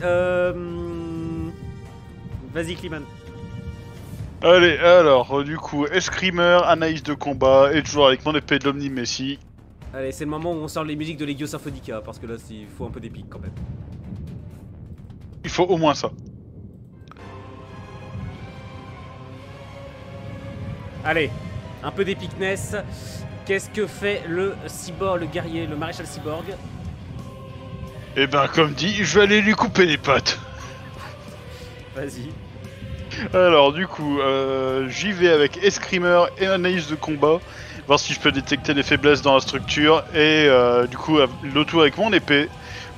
Vas-y, Kliman. Allez, alors, du coup, escrimeur, analyse de combat, et toujours avec mon épée de l'Omni-Messi. Allez, c'est le moment où on sort les musiques de Legio Symphonica, parce que là, il faut un peu d'épique quand même. Il faut au moins ça. Allez, un peu d'épicness. Qu'est-ce que fait le cyborg, le guerrier, le maréchal cyborg? Et ben, comme dit, je vais aller lui couper les pattes. Vas-y. Alors, du coup, j'y vais avec escrimeur et analyse de combat, voir si je peux détecter des faiblesses dans la structure, et du coup, le tout avec mon épée,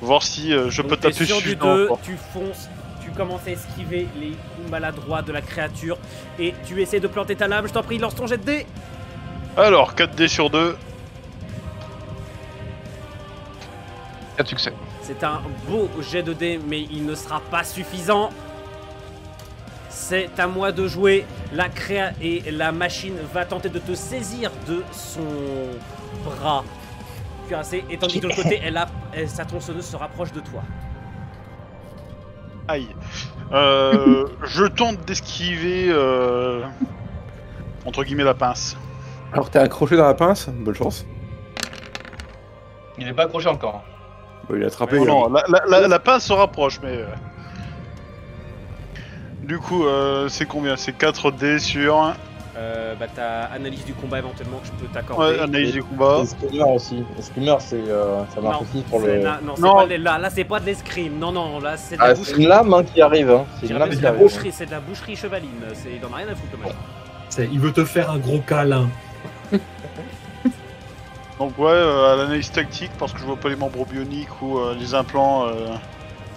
voir si je peux Donc, t'es taper sur du suffisamment 2, fort. tu fonces, tu commences à esquiver les coups maladroits de la créature, et tu essaies de planter ta lame. Je t'en prie, lance ton jet de dés. Alors, 4 dés sur 2. 4 succès. C'est un beau jet de dés, mais il ne sera pas suffisant. C'est à moi de jouer. La créa et la machine va tenter de te saisir de son bras cuirassé, et tandis que de l'autre côté, sa tronçonneuse se rapproche de toi. Aïe. Je tente d'esquiver, entre guillemets, la pince. Alors t'es accroché dans la pince, bonne chance. Il est pas accroché encore. Bon, il a attrapé. Non, non, la pince se rapproche, mais... Du coup, c'est combien? C'est 4 dés sur... Bah t'as analyse du combat éventuellement que je peux t'accorder. Ouais, analyse du combat. Escrimer aussi. Escrimer, ça marche Non, aussi pour c'est- le. non, c'est Non. pas là c'est pas de l'escrime. Non, non, là c'est de la Ah, c'est boucherie. une lame hein, qui arrive. Hein. C'est C'est une lame de qui la arrive. boucherie, c'est de la boucherie chevaline. Il en a rien à foutre le mec. Il veut te faire un gros câlin. Donc ouais, à l'analyse tactique, parce que je vois pas les membres bioniques ou les implants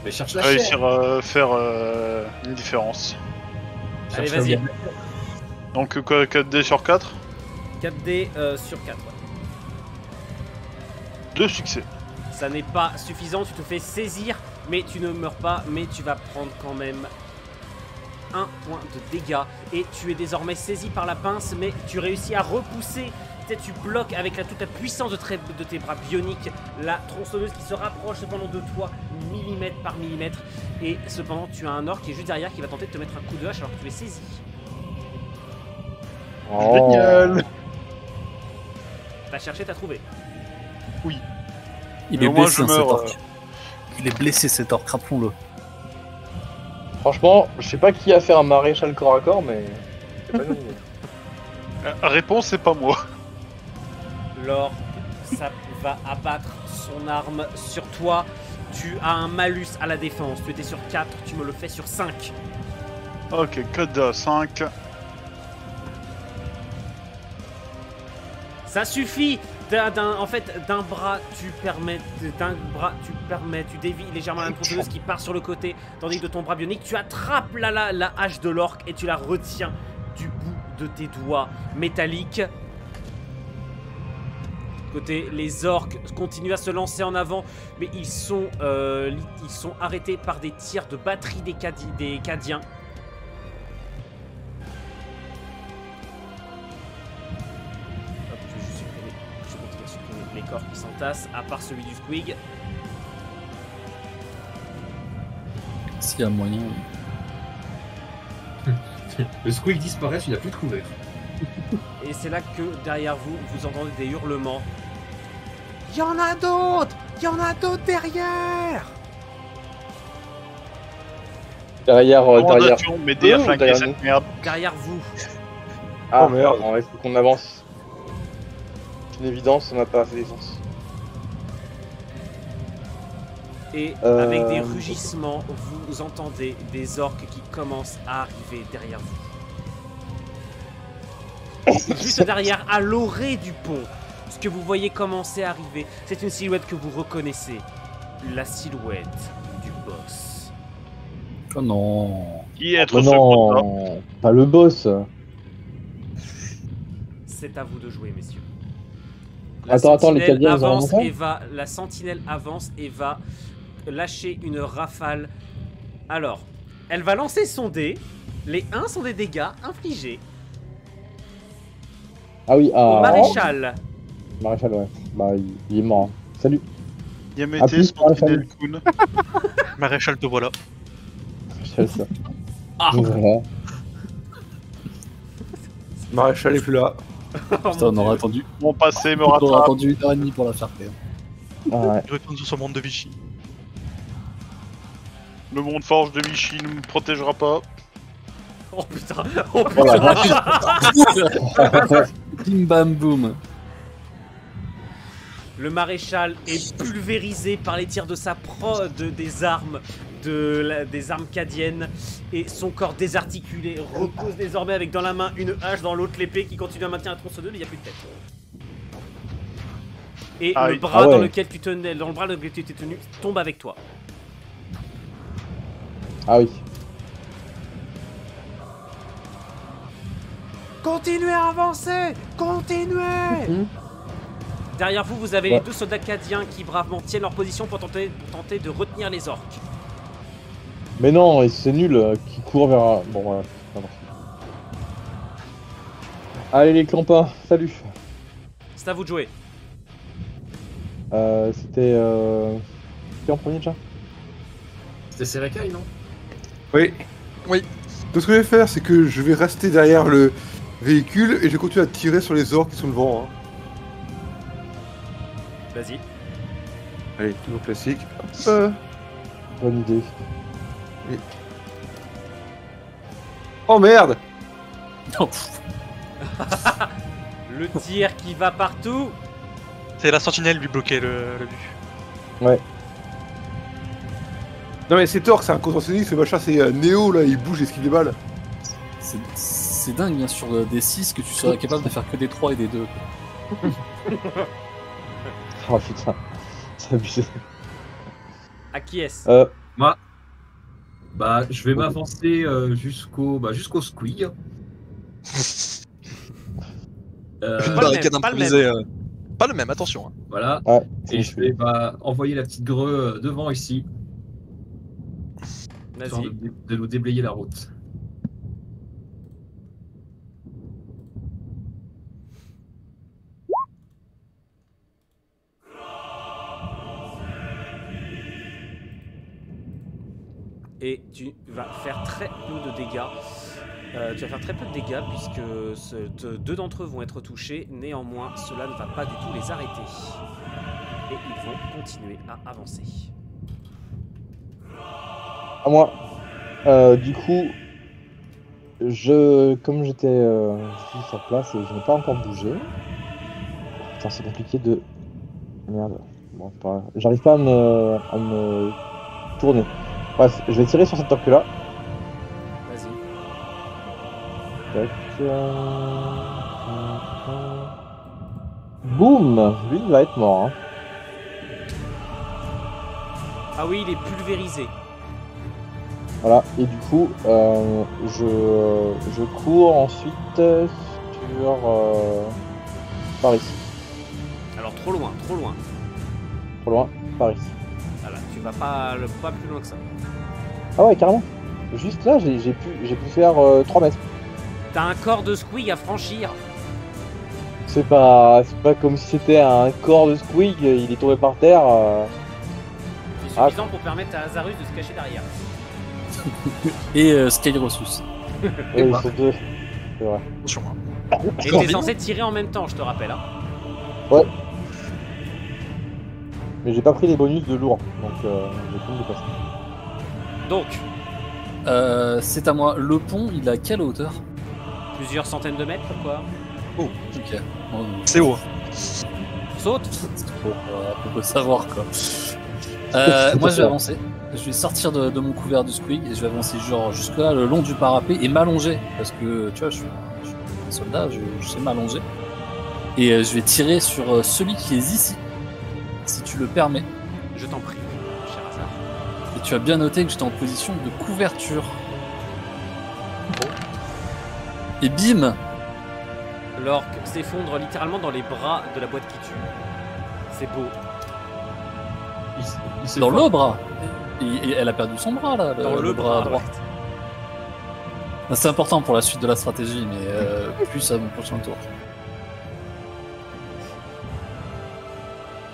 Mais cherche la chair. réussir à faire une différence. Allez, Cherche vas-y. la- Donc quoi, 4 dés sur 4? 4D sur 4. 2 succès. Ça n'est pas suffisant, tu te fais saisir, mais tu ne meurs pas, mais tu vas prendre quand même 1 point de dégâts. Et tu es désormais saisi par la pince, mais tu réussis à repousser. Tu bloques avec toute la puissance de tes bras bioniques la tronçonneuse qui se rapproche cependant de toi millimètre par millimètre. Et cependant, tu as un orc qui est juste derrière qui va tenter de te mettre un coup de hache alors que tu es saisi. Oh. Génial. T'as cherché, t'as trouvé. Il Mais est au moins, blessé, je hein, cet meurs, orc. Il est blessé, cet orc, rappelons-le. Franchement, je sais pas qui a fait un maréchal corps à corps, mais. C'est pas nous. Réponse, c'est pas moi. L'orc, ça va abattre son arme sur toi. Tu as un malus à la défense. Tu étais sur 4, tu me le fais sur 5. Ok, 4 à 5. Ça suffit. En fait, d'un bras, tu dévies légèrement la tronçonneuse qui part sur le côté, tandis que de ton bras bionique, tu attrapes la hache de l'orc et tu la retiens du bout de tes doigts métalliques. Côté, les orques continuent à se lancer en avant, mais ils sont arrêtés par des tirs de batterie des Cadiens. Hop, je vais juste continuer à supprimer les corps qui s'entassent, à part celui du Squig. S'il y a moyen. Le squeak disparaît, il n'a plus de couvert. Et c'est là que derrière vous, vous entendez des hurlements. Il y en a d'autres! Il y en a d'autres derrière! Derrière. Recommandation, m'aider à eux ou flanquer derrière cette nous merde. Derrière vous. Ah Oh, merde. merde, il faut qu'on avance. C'est une évidence, on n'a pas assez d'essence. Et Euh, avec des rugissements, vous entendez des orques qui commencent à arriver derrière vous. Juste derrière, à l'orée du pont, ce que vous voyez commencer à arriver, c'est une silhouette que vous reconnaissez. La silhouette du boss. Oh non. Qui est Oh ce soldat? non, pas le boss. C'est à vous de jouer, messieurs. Attends, les sentinelle Cadiens, ils ont avance remonté et va. La sentinelle avance et va lâcher une rafale. Alors, elle va lancer son dé. Les 1 sont des dégâts infligés Ah oui, au maréchal. Maréchal, ouais. Bah, il est mort. Hein. Salut. À Yamete, plus, Sentinelle Kun. Maréchal, te voilà. Maréchal, ça. Ah. Voilà. Maréchal est plus là. Putain, on aurait attendu. Mon passé me On aurait rattrape. attendu 1h30 pour la faire perdre. Ah, ouais. Il retourne sur son monde de Vichy. Le monde forge de Vichy ne me protégera pas. Oh putain. Oh Oh la putain. vache. Bim bam boum. Le maréchal est pulvérisé par les tirs de sa prod des armes des armes cadiennes et son corps désarticulé repose désormais avec dans la main une hache, dans l'autre l'épée qui continue à maintenir la tronçonneuse, mais il n'y a plus de tête. Et Ah le oui. bras Ah ouais. dans lequel tu tenais, dans le bras dans lequel tu étais tenu tombe avec toi. Ah oui. Continuez à avancer! Continuez! Derrière vous, vous avez les 2 soldats cadiens qui bravement tiennent leur position pour tenter de retenir les orques. Mais non, et c'est nul, qui court vers... Bon, voilà. Pardon. Allez, les clampins, salut. C'est à vous de jouer. C'était... Qui en premier, déjà? C'était Serekai, non? Oui. Oui. Donc ce que je vais faire, c'est que je vais rester derrière le véhicule et je vais continuer à tirer sur les orques qui sont devant. Hein. Vas-y. Allez, toujours classique. Hop. Bonne idée. Oh merde! Oh, pff. Le tir qui va partout. C'est la sentinelle lui bloquer le but. Ouais. Non mais c'est Thor, c'est un contorsionniste, ce machin c'est Néo là, il bouge et esquive les balles. C'est dingue, hein, sur des 6 que tu serais capable de faire que des 3 et des 2. Oh putain. C'est abusé. À qui est-ce? Moi, bah, je vais m'avancer jusqu'au squig. Une Pas barricade le même, pas le improvisée. Pas le même, attention. Hein. Voilà. Ouais. Et je vais envoyer la petite greu devant ici. Histoire Vas-y. de nous déblayer la route. Et tu vas faire très peu de dégâts. Tu vas faire très peu de dégâts puisque 2 d'entre eux vont être touchés. Néanmoins, cela ne va pas du tout les arrêter. Et ils vont continuer à avancer. À moi. Du coup, comme j'étais sur place et je n'ai pas encore bougé. Putain, c'est compliqué de... Merde. Bon, pas... J'arrive pas à me tourner. Bref, je vais tirer sur cette torque là. Vas-y. Tac. Boum. Lui, il va être mort. Hein. Ah oui, il est pulvérisé. Voilà, et du coup, je cours ensuite sur par ici. Alors trop loin, trop loin. Trop loin, par ici. Voilà, tu vas pas plus loin que ça. Ah ouais, carrément. Juste là, j'ai pu faire 3 mètres. T'as un corps de squig à franchir. C'est pas comme si c'était un corps de squig, il est tombé par terre. C'est suffisant pour permettre à Azarus de se cacher derrière. Et Skyrosus. Oui, ils sont deux. C'est vrai. Attention. Et t'es censé tirer en même temps, je te rappelle. Hein. Ouais. Mais j'ai pas pris les bonus de lourd, donc je vais tout me dépasser. Donc, c'est à moi. Le pont, il a quelle hauteur? plusieurs centaines de mètres, quoi. Oh, ok. Bon, C'est haut. Saute. c'est pour peu savoir quoi. Moi je vais avancer. Je vais sortir de mon couvert de squig et je vais avancer genre jusque là le long du parapet et m'allonger parce que tu vois je suis un soldat, je sais m'allonger et je vais tirer sur celui qui est ici si tu le permets. Je t'en prie, cher Hazard. Et tu as bien noté que j'étais en position de couverture. Et bim, L'orque s'effondre littéralement dans les bras de la boîte qui tue. C'est beau. Il s'est Dans fort. le bras. Et elle a perdu son bras là. Dans le bras droit. C'est important pour la suite de la stratégie, mais plus à mon prochain tour.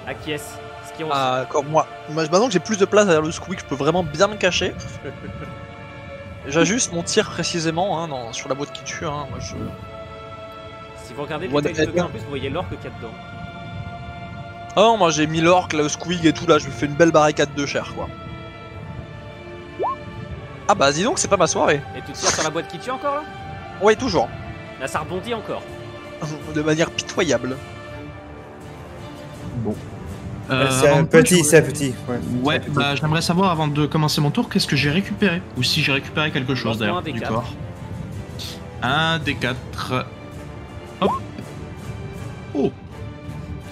Acquiesce. Skiros. Ah, d'accord, moi. Maintenant que j'ai plus de place derrière le squeak, je peux vraiment bien me cacher. J'ajuste mon tir précisément hein, sur la boîte qui tue. Hein. Moi, je... Si vous regardez le Moi, détail de d'accord. en plus, vous voyez l'orque qu'il y a dedans. Ah non, moi j'ai mis l'orque, le squeak et tout là, je me fais une belle barricade de chair quoi. Ah bah dis donc, c'est pas ma soirée. Et tu tires sur la boîte qui tue encore là? Ouais, toujours. Là ça rebondit encore. De manière pitoyable. C'est avant un de tout, petit, c'est un petit. Ouais, Ouais, bah j'aimerais savoir avant de commencer mon tour, qu'est-ce que j'ai récupéré? Ou si j'ai récupéré quelque chose Lance-moi d'ailleurs, un des du 4. corps. Un des 4. Hop. Oh,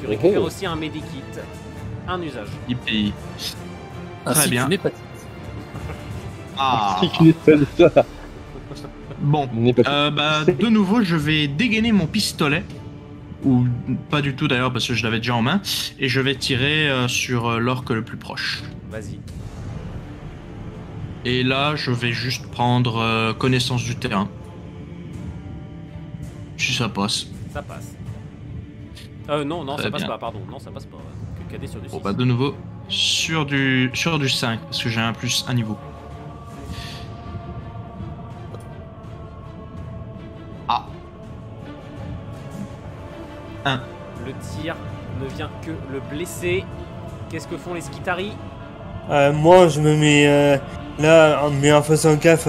Tu récupères Oh. aussi un medikit. Un usage. yippee. Ainsi bien. qu'une hépatite. Ah. C'est qu'une espèce de ça. Bon, N'est pas bah de nouveau, je vais dégainer mon pistolet. Ou pas du tout d'ailleurs, parce que je l'avais déjà en main. Et je vais tirer sur l'orque le plus proche. Vas-y. Et là, je vais juste prendre connaissance du terrain. Si ça passe. Ça passe. Non, Très ça passe bien. pas, pardon. Non, ça passe pas. Que KD sur du 6. Bon bah de nouveau, sur du 5, parce que j'ai un plus un niveau. Ah. 1. Le tir ne vient que le blesser. Qu'est-ce que font les Skitari? Moi, je me mets là, en me faisant gaffe,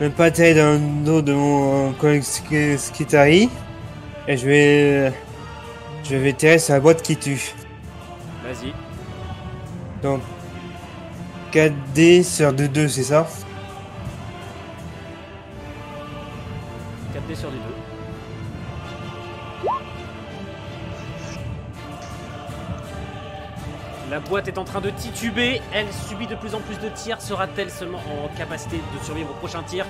même pas atterrir dans le dos de mon collègue Skitari. Et je vais tirer sur la boîte qui tue. Vas-y. Donc, 4D sur 2-2, c'est ça? 4D sur les deux. La boîte est en train de tituber, elle subit de plus en plus de tirs. Sera-t-elle seulement en capacité de survivre au prochain tir?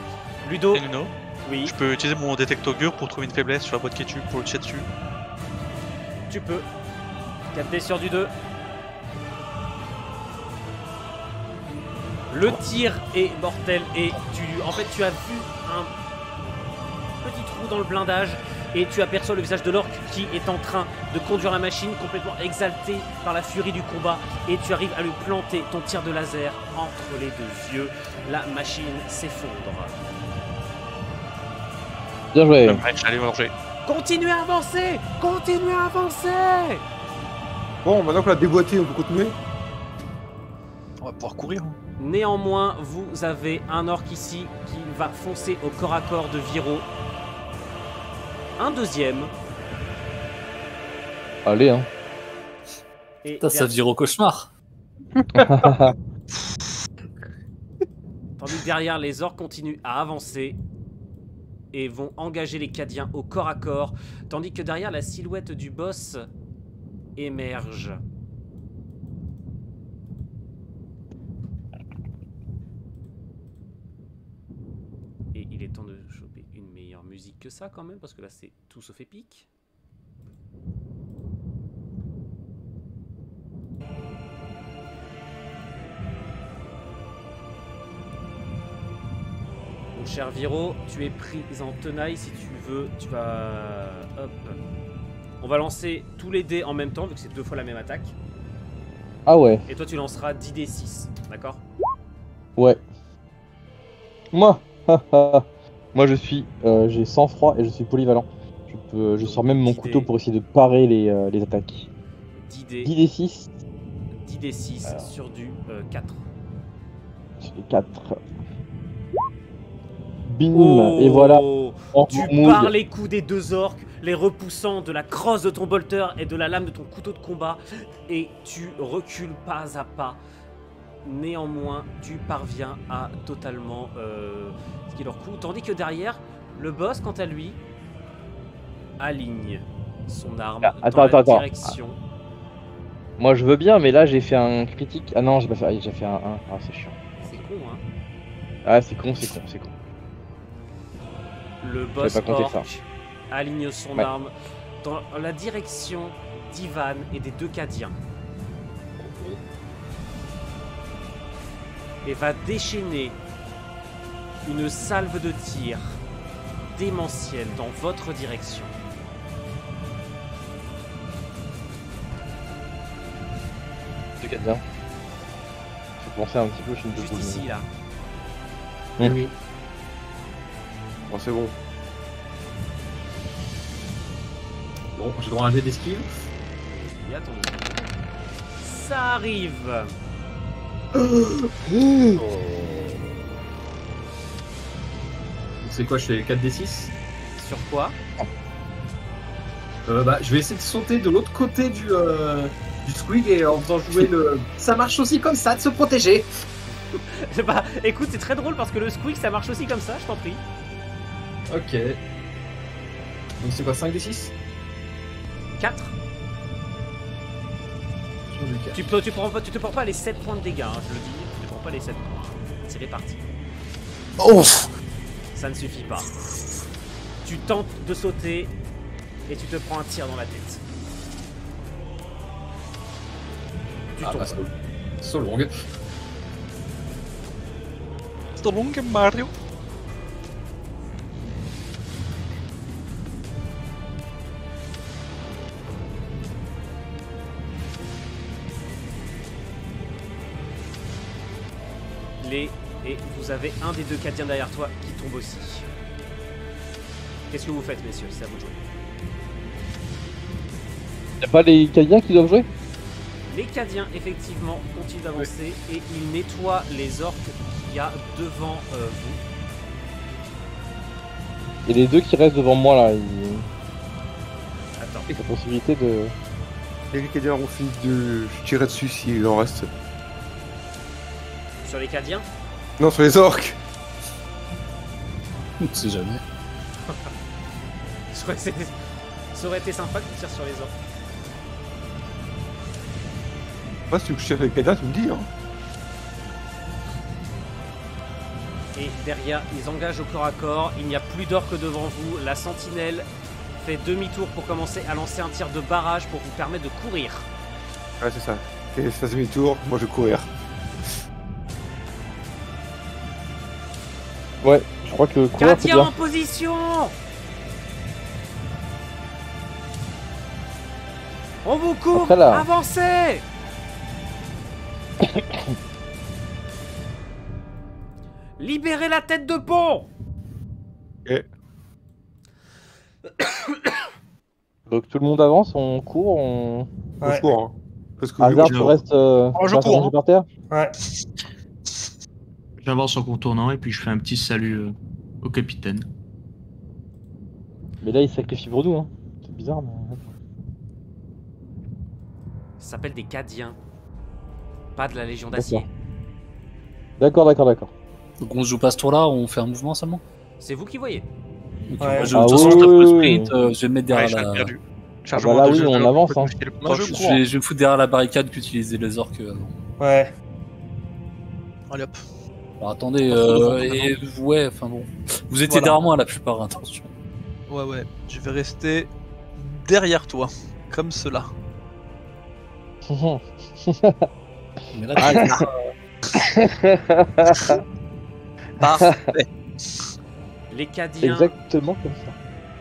Ludo? Et Nuno, Oui, je peux utiliser mon détectogure pour trouver une faiblesse sur la boîte qui tue, pour le tirer dessus. tu peux. 4D sur du 2. Le tir est mortel et tu as vu un petit trou dans le blindage et tu aperçois le visage de l'orque qui est en train de conduire la machine complètement exalté par la furie du combat et tu arrives à lui planter ton tir de laser entre les deux yeux. La machine s'effondre. Bien joué. J'allais manger. Continuez à avancer! Continuez à avancer! Bon, maintenant qu'on l'a déboîté, on peut continuer. On va pouvoir courir. hein. Néanmoins, vous avez un orque ici qui va foncer au corps à corps de Viro. Un deuxième. Allez, hein. Et Putain, ça vire au cauchemar. tandis que derrière, les orques continuent à avancer et vont engager les Cadiens au corps à corps. Tandis que derrière, la silhouette du boss émerge. Et il est temps de choper une meilleure musique que ça quand même, parce que là c'est tout sauf épique. Mon cher Viro, tu es pris en tenaille. Si tu veux, tu vas... Hop. On va lancer tous les dés en même temps, vu que c'est 2 fois la même attaque. Ah ouais, Et toi tu lanceras 10 dés 6, d'accord? ouais. Moi, moi je suis, j'ai sang-froid et je suis polyvalent. Je sors même mon couteau pour essayer de parer les attaques. 10 dés, 10 des 6, 10 dés 6 Alors. sur du 4. sur les 4. Bim, et voilà. En Tu mood. pars les coups des deux orques, les repoussant de la crosse de ton bolter et de la lame de ton couteau de combat, et tu recules pas à pas. Néanmoins, tu parviens à totalement skier leur coup, tandis que derrière, le boss, quant à lui, aligne son arme Attends, dans la attends. direction. Moi je veux bien, mais là j'ai fait un critique. Ah non, j'ai pas fait, j'ai fait un 1. Ah, c'est chiant. C'est con, hein. Ah, c'est con, c'est con, c'est con. Le boss pas compter orc ça. aligne son Ouais. arme dans la direction d'Ivan et des 2 Cadiens. Et va déchaîner une salve de tir démentielle dans votre direction. C'est bien. J'ai pensé un petit peu au film de Juste Boule. ici, là. Oui. Bon, c'est bon. Bon, j'ai droit à un jet d'esquive. Et attendez. Ça arrive. Donc c'est quoi, je fais 4d6? Sur quoi? Bah, je vais essayer de sauter de l'autre côté du squig et en faisant jouer le... Ça marche aussi comme ça, de se protéger. Bah, écoute, c'est très drôle parce que le squeak, ça marche aussi comme ça, je t'en prie. Ok. Donc c'est quoi, 5d6? 4. Tu te prends pas les 7 points de dégâts, hein, je le dis. Tu te prends pas les 7 points. C'est réparti. Ouf. Ça ne suffit pas. Tu tentes de sauter et tu te prends un tir dans la tête. Tu Ah tombes. bah, so long. So long, Mario. Et vous avez un des 2 Cadiens derrière toi qui tombe aussi. Qu'est-ce que vous faites, messieurs? C'est à vous de jouer. Y'a pas les Cadiens qui doivent jouer? Les Cadiens, effectivement, continuent d'avancer et ils nettoient les orques qu'il y a devant vous. Et les 2 qui restent devant moi là, Attends. la possibilité de. Et les Cadiens ont fini de tirer dessus s'il en reste. Sur les Cadiens, Non, sur les orques. On sait jamais. ça aurait été sympa que tu tires sur les orques. Moi, si tu veux que je tire les Cadiens, tu me dis. Hein. Et derrière, ils engagent au corps à corps. Il n'y a plus d'orques devant vous. La sentinelle fait demi-tour pour commencer à lancer un tir de barrage pour vous permettre de courir. Ouais, c'est ça. Et je fasse demi-tour, moi je vais courir. Ouais, je crois que courir c'est Cadien en bien. position! On vous court! Après, là. Avancez! Libérez la tête de pont! Ok. Donc tout le monde avance, on court, on. On se court, hein. Parce que Hasard, vu tu que restes. je restes cours, allongé par terre. Ouais. J'avance en contournant et puis je fais un petit salut au capitaine. Mais là, il sacrifie pour nous, hein. C'est bizarre, mais. Ça s'appelle des Cadiens. Pas de la Légion d'Acier. D'accord. Donc on se joue pas ce tour-là, on fait un mouvement seulement. C'est vous qui voyez. Ok, Ouais. moi, de Ah toute façon, oui, je tape le oui, sprint, je vais me mettre Ouais, derrière j'ai la... perdu. Ah bah là, oui, on avance, hein. Moi, je Je cours. vais me foutre derrière la barricade qu'utilisaient les orques. Ouais. Allez hop. Alors attendez, ouais, enfin bon. Vous étiez Voilà. derrière moi la plupart, attention. Ouais. Je vais rester derrière toi. Comme cela. Mais là, Parfait. Les Cadiens. Exactement comme ça.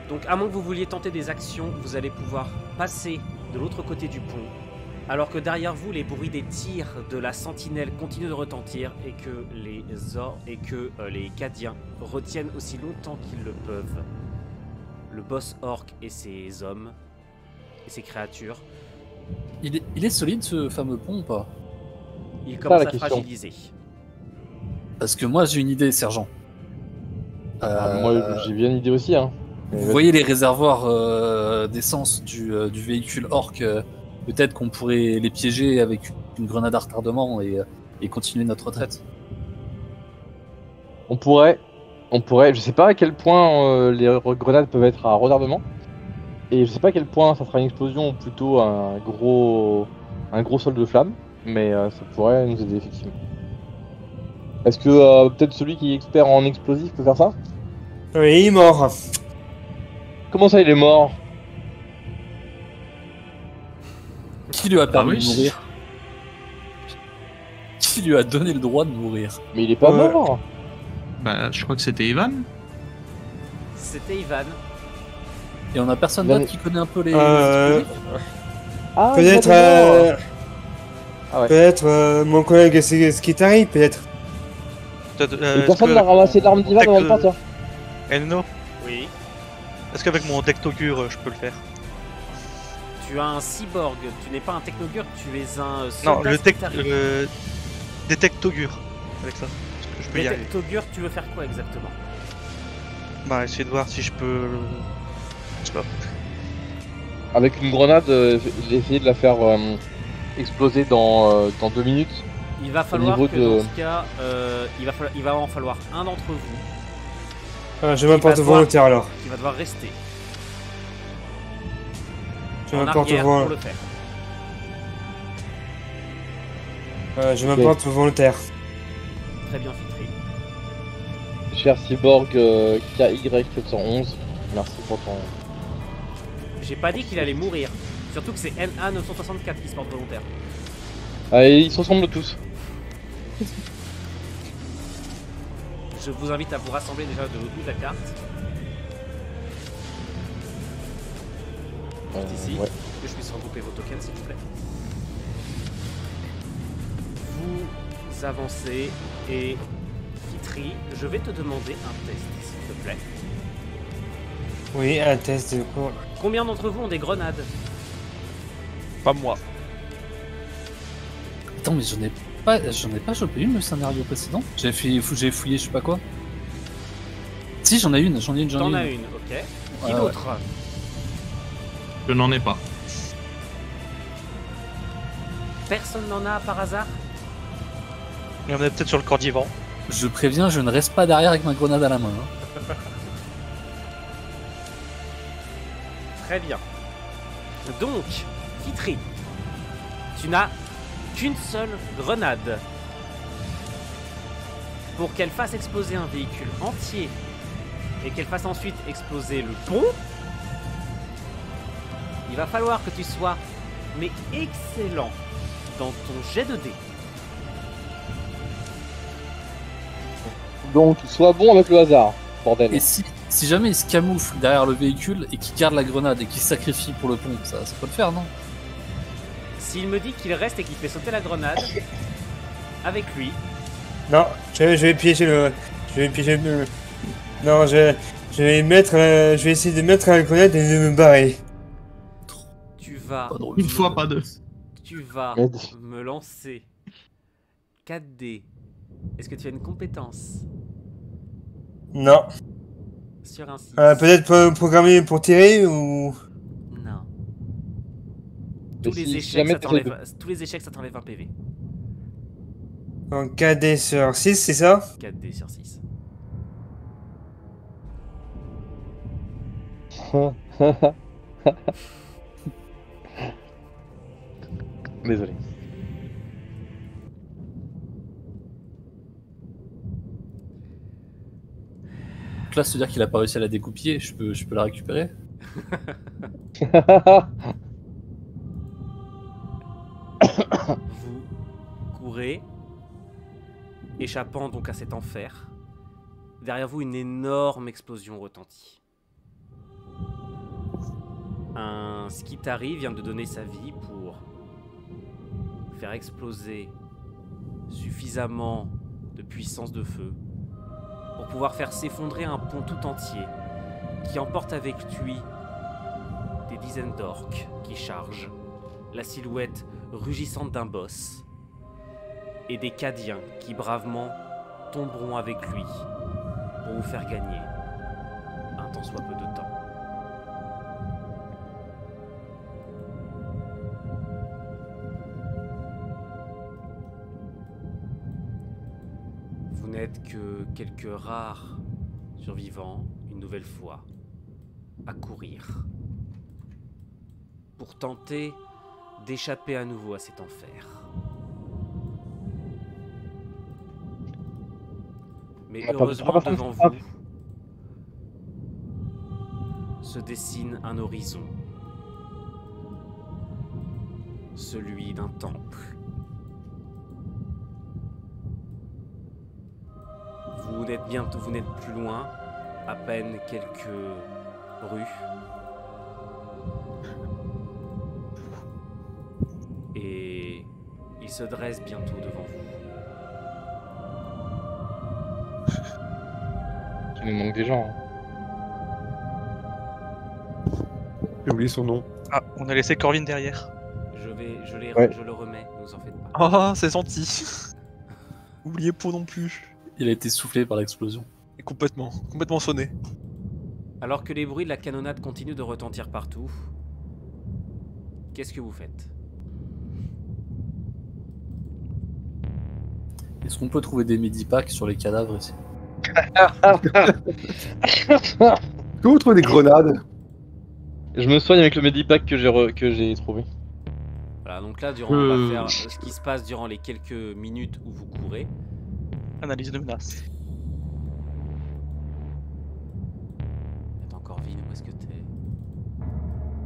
Donc, à moins que vous vouliez tenter des actions, vous allez pouvoir passer de l'autre côté du pont. Alors que derrière vous, les bruits des tirs de la sentinelle continuent de retentir et que les Cadiens retiennent aussi longtemps qu'ils le peuvent le boss orc et ses hommes et ses créatures. il est solide ce fameux pont ou pas? Ils ça, commencent la à question. fragiliser. Parce que moi j'ai une idée, sergent. Moi, j'ai bien une idée aussi, hein. Vous voyez les réservoirs d'essence du véhicule orc, peut-être qu'on pourrait les piéger avec une grenade à retardement et continuer notre retraite. On pourrait, je sais pas à quel point les grenades peuvent être à retardement, et je sais pas à quel point ça sera une explosion ou plutôt un gros sol de flammes, mais ça pourrait nous aider effectivement. Est-ce que peut-être celui qui est expert en explosifs peut faire ça? Oui, mort. Comment ça, il est mort? Qui lui a permis oui, de mourir? Qui lui a donné le droit de mourir? Mais il est pas Ouais. mort. Bah, je crois que c'était Ivan. C'était Ivan. Et on a personne d'autre qui connaît un peu les dispositifs? Ah, Peut-être il est mort. peut-être mon collègue Skitari, peut-être. Et personne n'a ramassé l'arme d'Ivan avant de partir. Enno, Oui. est-ce qu'avec mon Dectogure je peux le faire? Tu as un cyborg. Tu n'es pas un technogure, tu es un Non, soldat le Skitari. Détectogure. Avec ça. Je peux y arriver. Technogure, tu veux faire quoi exactement? Bah, essayer de voir si je peux. Je sais pas. Avec une grenade, essayer de la faire exploser dans 2 minutes. Il va falloir niveau que de- dans ce cas, il va en falloir un d'entre vous Je m'apporte Il va devoir- volontaire alors. qui va devoir rester Je en m'apporte arrière pour volontaire. le faire. Je m'apporte volontaire. Très bien filtré. Cher cyborg KY711, merci pour ton. J'ai pas dit qu'il allait mourir. Surtout que c'est NA964 qui se porte volontaire. Allez, ils se ressemblent tous. Je vous invite à vous rassembler déjà de bout de la carte. Ici. Ouais. Que je puisse regrouper vos tokens s'il vous plaît. Vous avancez et Fitri, je vais te demander un test s'il te plaît. Oui, un test de cours. Combien d'entre vous ont des grenades? Pas moi. Attends, mais j'en ai pas chopé une le scénario précédent. J'ai fouillé je sais pas quoi. Si, j'en ai une. T'en as une, ok. Qui Ouais, d'autre? Je n'en ai pas. Personne n'en a par hasard? Il y en a peut-être sur le corps d'Ivan. Je préviens, je ne reste pas derrière avec ma grenade à la main. Hein. Très bien. Donc, Fitri, tu n'as qu'une seule grenade. Pour qu'elle fasse exploser un véhicule entier et qu'elle fasse ensuite exploser le pont, il va falloir que tu sois mais excellent dans ton jet de dés. Donc, sois bon avec le hasard, bordel. Et si jamais il se camoufle derrière le véhicule et qu'il garde la grenade et qu'il se sacrifie pour le pont, ça peut le faire, non? S'il me dit qu'il reste et qu'il fait sauter la grenade, avec lui, Non, je vais piéger le. Je vais piéger le. Non, je vais mettre. Je vais essayer de mettre la grenade et de me barrer. tu vas... Pas drôle. Une fois, pas deux. Tu vas Merde. me lancer 4D. Est-ce que tu as une compétence Non. sur un 6? Peut-être programmer pour tirer ou. Non. Mais Tous les si échecs, jamais ça t'essaies t'enlève tous les échecs, ça t'enlève un PV. En KD sur 6, c'est ça? 4D sur 6. Désolé. Donc là, se dire qu'il a pas réussi à la découpiller, je peux la récupérer? Vous courez, échappant donc à cet enfer. Derrière vous, une énorme explosion retentit. Un Skitari vient de donner sa vie pour faire exploser suffisamment de puissance de feu pour pouvoir faire s'effondrer un pont tout entier qui emporte avec lui des dizaines d'orques qui chargent, la silhouette rugissante d'un boss et des Cadiens qui bravement tomberont avec lui pour vous faire gagner un tant soit peu de temps. Vous n'êtes que quelques rares survivants, une nouvelle fois, à courir pour tenter d'échapper à nouveau à cet enfer. Mais On a pas heureusement besoin de devant frappe. vous se dessine un horizon. Celui d'un temple. Vous n'êtes plus loin, à peine quelques rues. Et il se dresse bientôt devant vous. Il nous manque des gens. Hein. J'ai oublié son nom. Ah, on a laissé Corvin derrière. Je le remets, ne vous en faites pas. Oh, c'est gentil. Oubliez Pau non plus. Il a été soufflé par l'explosion. Et complètement sonné. Alors que les bruits de la canonnade continuent de retentir partout, qu'est-ce que vous faites? Est-ce qu'on peut trouver des midi-packs sur les cadavres ici? Comment vous trouvez des grenades? Je me soigne avec le medipack que j'ai trouvé. Voilà, donc là, on va faire ce qui se passe durant les quelques minutes où vous courez. Analyse de menace. Attends, Corvin, où est-ce que t'es?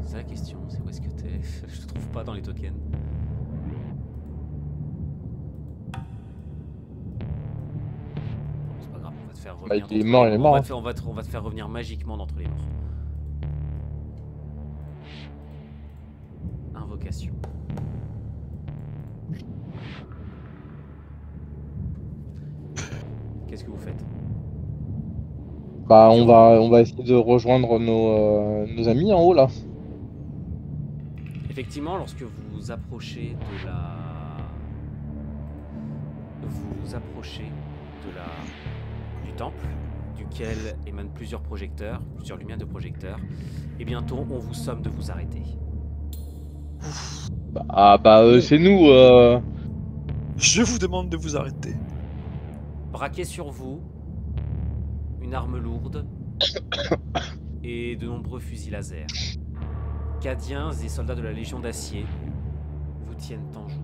C'est la question, c'est où est-ce que t'es? Je te trouve pas dans les tokens. C'est pas grave, on va te faire revenir. Il est mort, il est mort. On va te faire revenir magiquement d'entre les morts. Invocation. Qu'est-ce que vous faites? Bah on va essayer de rejoindre nos amis en haut là. Effectivement, lorsque vous approchez du temple, duquel émanent plusieurs lumières de projecteurs, et bientôt on vous somme de vous arrêter. C'est nous. Je vous demande de vous arrêter. Braqué sur vous, une arme lourde et de nombreux fusils laser. Cadiens et soldats de la Légion d'Acier vous tiennent en joue.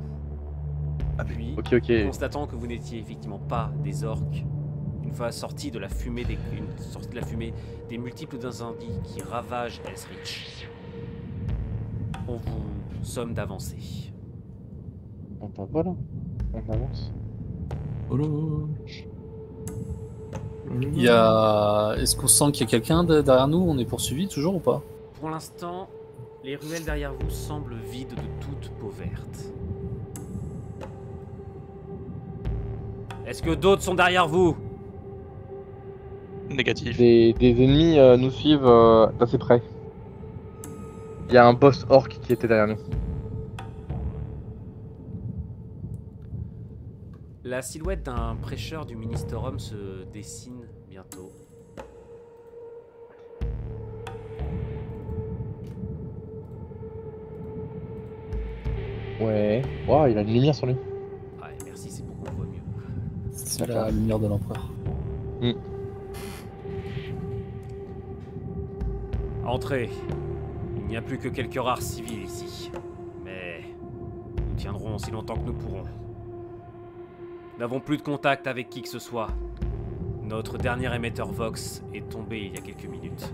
Puis, constatant que vous n'étiez effectivement pas des orques, une fois sortis de la fumée des multiples incendies qui ravagent Elsrich, on vous somme d'avancer. Voilà, on avance. Est-ce qu'on sent qu'il y a quelqu'un derrière nous? On est poursuivi toujours ou pas? Pour l'instant, les ruelles derrière vous semblent vides de toute peau verte. Est-ce que d'autres sont derrière vous? Négatif. Des ennemis nous suivent d'assez près. Il y a un boss orc qui était derrière nous. La silhouette d'un prêcheur du Ministerum se dessine bientôt. Ouais. Wow, il a une lumière sur lui. Ouais, merci, c'est beaucoup mieux. C'est la lumière de l'empereur. Entrez. Il n'y a plus que quelques rares civils ici. Mais nous tiendrons aussi longtemps que nous pourrons. Nous n'avons plus de contact avec qui que ce soit. Notre dernier émetteur Vox est tombé il y a quelques minutes.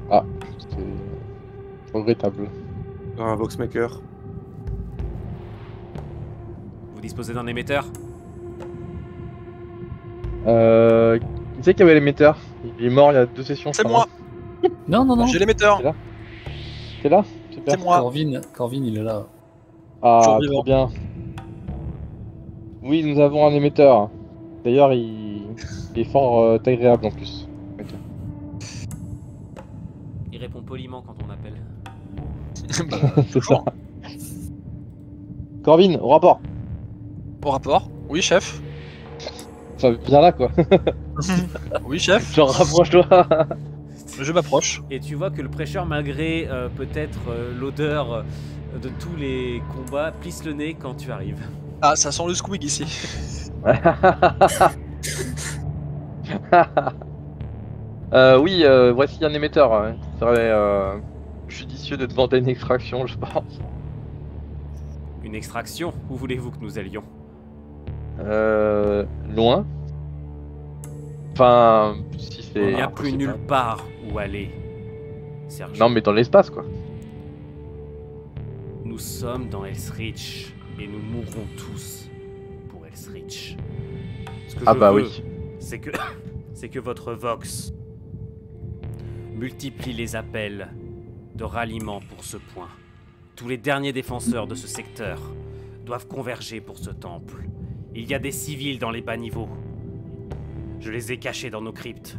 Ah, c'est regrettable. Un Voxmaker. Vous disposez d'un émetteur? Qui c'est qui avait l'émetteur? Il est mort il y a 2 sessions. C'est moi. Non. J'ai l'émetteur. T'es là? C'est moi. Corvin, il est là. Ah, trop bien. Oui, nous avons un émetteur. D'ailleurs, il est fort agréable en plus. Il répond poliment quand on appelle. C'est ça. Corvin, au rapport. Au rapport? Oui, chef. Enfin, viens là quoi. Oui, chef. Genre, rapproche-toi. Je m'approche. Et tu vois que le prêcheur, malgré peut-être l'odeur de tous les combats, plisse le nez quand tu arrives. Ah, ça sent le squig ici. Oui, voici un émetteur. Il serait judicieux de demander une extraction, je pense. Une extraction? Où voulez-vous que nous allions? Loin. Enfin, si Il n'y a plus nulle part où aller, Sergio. Non, mais dans l'espace, quoi. Nous sommes dans Ellsreach et nous mourrons tous pour Ellsreach. Ce que je veux, oui. c'est que votre Vox multiplie les appels de ralliement pour ce point. Tous les derniers défenseurs de ce secteur doivent converger pour ce temple. Il y a des civils dans les bas niveaux. Je les ai cachés dans nos cryptes.